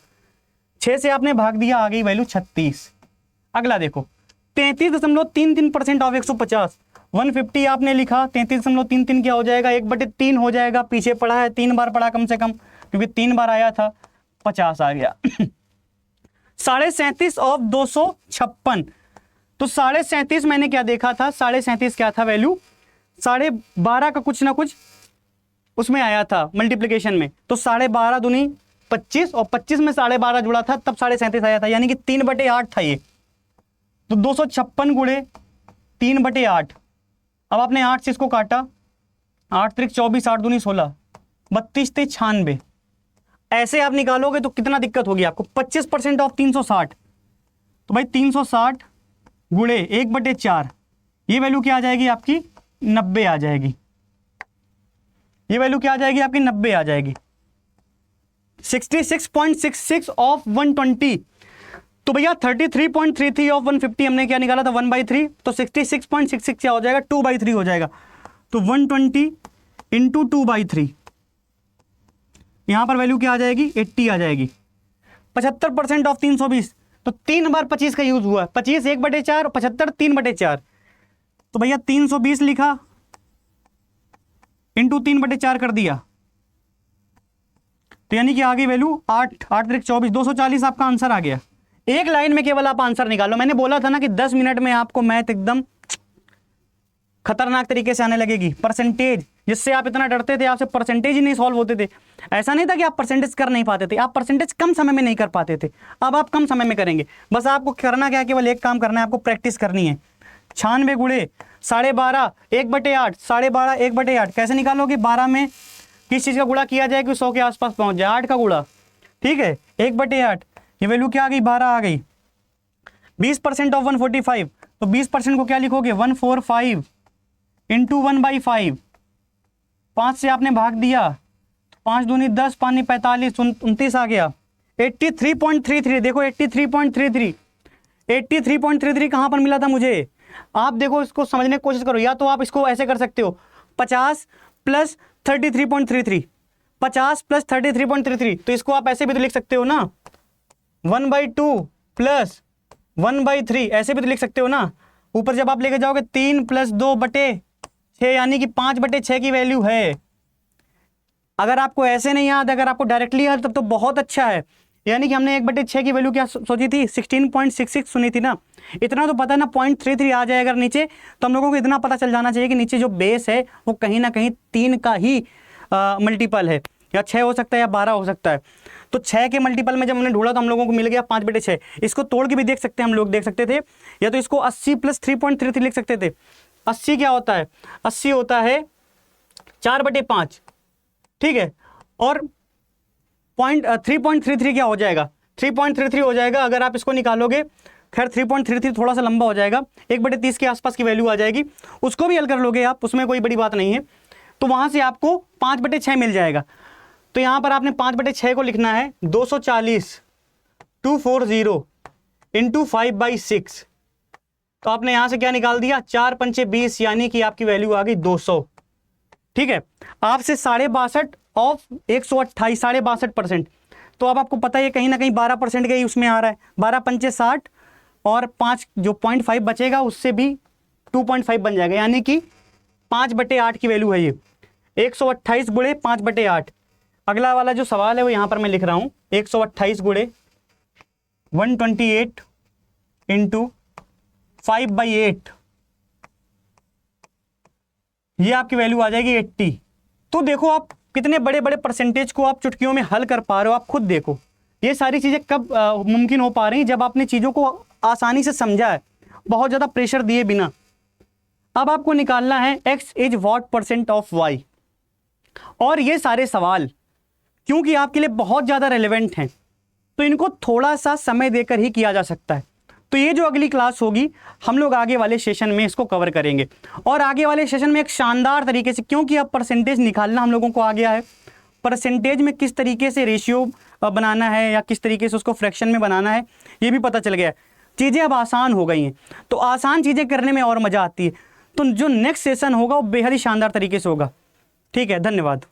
6 से आपने भाग दिया, आ गई वैल्यू 36। अगला देखो 33.33% ऑफ 150, 150 आपने लिखा, 33.33 क्या हो जाएगा? 1/3 हो जाएगा। पीछे पढ़ा है, 3 बार पढ़ा कम से कम, क्योंकि 3 बार आया था, 50 आ गया। 37.5 ऑफ 256, तो 37.5 मैंने क्या देखा था? 37.5 क्या था वैल्यू? 12.5 का कुछ ना कुछ उसमें आया था मल्टीप्लीकेशन में, तो 12.5 दूनी 25 और 25 में 12.5 जुड़ा था, तब 37.5 आया था, यानी कि 3/8 था ये। तो 256 गुणे 3/8। अब आपने 8 से इसको काटा, 8 त्रिक 24, 8 दूनी 16, 32 ते 96। ऐसे आप निकालोगे तो कितना दिक्कत होगी आपको? 25% ऑफ 360, तो भाई 360 गुणे 1/4, ये वैल्यू क्या आ जाएगी आपकी? 90 आ जाएगी। ये वैल्यू क्या आ जाएगी आपकी? 90 आ जाएगी। 66.66 ऑफ 120, तो भैया 33.33 ऑफ 150 हमने क्या निकाला था? 1/3, तो 66.66 क्या हो जाएगा? 2/3 हो जाएगा। तो 120 इंटू 2/3, यहां पर वैल्यू क्या आ जाएगी? 80 आ जाएगी। 75% ऑफ 320, तो 3 बार 25 का यूज हुआ, 25 1/4 और 75 3/4, तो भैया 320 लिखा इंटू 3/4 कर दिया, तो यानी कि आ गई वैल्यू 8, 8 त्रिक 24, 240 आपका आंसर आ गया। एक लाइन में केवल आप आंसर निकालो। मैंने बोला था ना कि 10 मिनट में आपको मैथ एकदम खतरनाक तरीके से आने लगेगी। परसेंटेज, जिससे आप इतना डरते थे, आपसे परसेंटेज ही नहीं सॉल्व होते थे। ऐसा नहीं था कि आप परसेंटेज कर नहीं पाते थे, आप परसेंटेज कम समय में नहीं कर पाते थे, अब आप कम समय में करेंगे। बस आपको करना क्या है? केवल एक काम करना है, आपको प्रैक्टिस करनी है। 96 गुणे 12.5 1/8, 12.5 1/8 कैसे निकालोगे? 12 में किस चीज़ का गुणा किया जाए कि 100 के आसपास पहुंच जाए? 8 का गुणा, ठीक है, 1/8, ये वैल्यू क्या आ गई? 12 आ गई। 20% ऑफ 145, तो 20% को क्या लिखोगे? 145 इंटू 1/5, 5 से आपने भाग दिया, 5 दूनी 10, 5 45, 29 आ गया। 83.33, देखो 83.33, 83.33 कहाँ पर मिला था मुझे? आप देखो, इसको समझने की कोशिश करो। या तो आप इसको ऐसे कर सकते हो, 50 प्लस 33.33, 50 प्लस 33.33, तो इसको आप ऐसे भी तो लिख सकते हो ना, 1/2 प्लस 1/3, ऐसे भी तो लिख सकते हो ना। ऊपर जब आप लेके जाओगे 3 + 2/6, यानी कि 5/6 की वैल्यू है। अगर आपको ऐसे नहीं याद, अगर आपको डायरेक्टली याद, तब तो बहुत अच्छा है। यानी कि हमने 1/6 की वैल्यू क्या सोची थी? 16.66 सुनी थी ना। इतना तो पता है ना, 0.33 आ जाए अगर नीचे, तो हम लोगों को इतना पता चल जाना चाहिए कि नीचे जो बेस है वो कहीं ना कहीं 3 का ही मल्टीपल है, या 6 हो सकता है या 12 हो सकता है। तो 6 के मल्टीपल में जब हमने ढूंढा तो हम लोगों को मिल गया 5/6। इसको तोड़ के भी देख सकते हैं हम लोग, देख सकते थे, या तो इसको 80 + 3.33 लिख सकते थे। 80 क्या होता है? 80 होता है 4/5, ठीक है। और 3.33 क्या हो जाएगा? 3.33 हो जाएगा अगर आप इसको निकालोगे। खैर 3.33 थोड़ा सा लंबा हो जाएगा, 1/30 के आसपास की वैल्यू आ जाएगी। उसको भी हल कर लोगे आप, उसमें कोई बड़ी बात नहीं है। तो वहां से आपको 5/6 मिल जाएगा। तो यहां पर आपने 5/6 को लिखना है 240 240 इंटू 5/6। तो आपने यहां से क्या निकाल दिया? 4 पंचे 20, यानी कि आपकी वैल्यू आ गई 200, ठीक है। आपसे 62.5 ऑफ 128, 62.5%। तो अब आपको पता है कहीं ना कहीं 12% का ही उसमें आ रहा है। 12 पंचे 60 और 5 जो 0.5 बचेगा उससे भी 2.5 बन जाएगा, यानी कि 5/8 की वैल्यू है ये। 128 गुणे 5/8। अगला वाला जो सवाल है वो यहां पर मैं लिख रहा हूं, 128 गुणे 128 इंटू 5/8, ये आपकी वैल्यू आ जाएगी 80। तो देखो आप कितने बड़े बड़े परसेंटेज को आप चुटकियों में हल कर पा रहे हो। आप खुद देखो ये सारी चीजें कब मुमकिन हो पा रही, जब आपने चीजों को आसानी से समझा है, बहुत ज्यादा प्रेशर दिए बिना। अब आपको निकालना है x is what % of y। और ये सारे सवाल क्योंकि आपके लिए बहुत ज्यादा रेलेवेंट हैं, तो इनको थोड़ा सा समय देकर ही किया जा सकता है। तो ये जो अगली क्लास होगी हम लोग आगे वाले सेशन में इसको कवर करेंगे। और आगे वाले सेशन में एक शानदार तरीके से, क्योंकि अब परसेंटेज निकालना हम लोगों को आ गया है, परसेंटेज में किस तरीके से रेशियो बनाना है या किस तरीके से उसको फ्रैक्शन में बनाना है ये भी पता चल गया है। चीज़ें अब आसान हो गई हैं, तो आसान चीज़ें करने में और मज़ा आती है। तो जो नेक्स्ट सेशन होगा वो बेहद ही शानदार तरीके से होगा। ठीक है, धन्यवाद।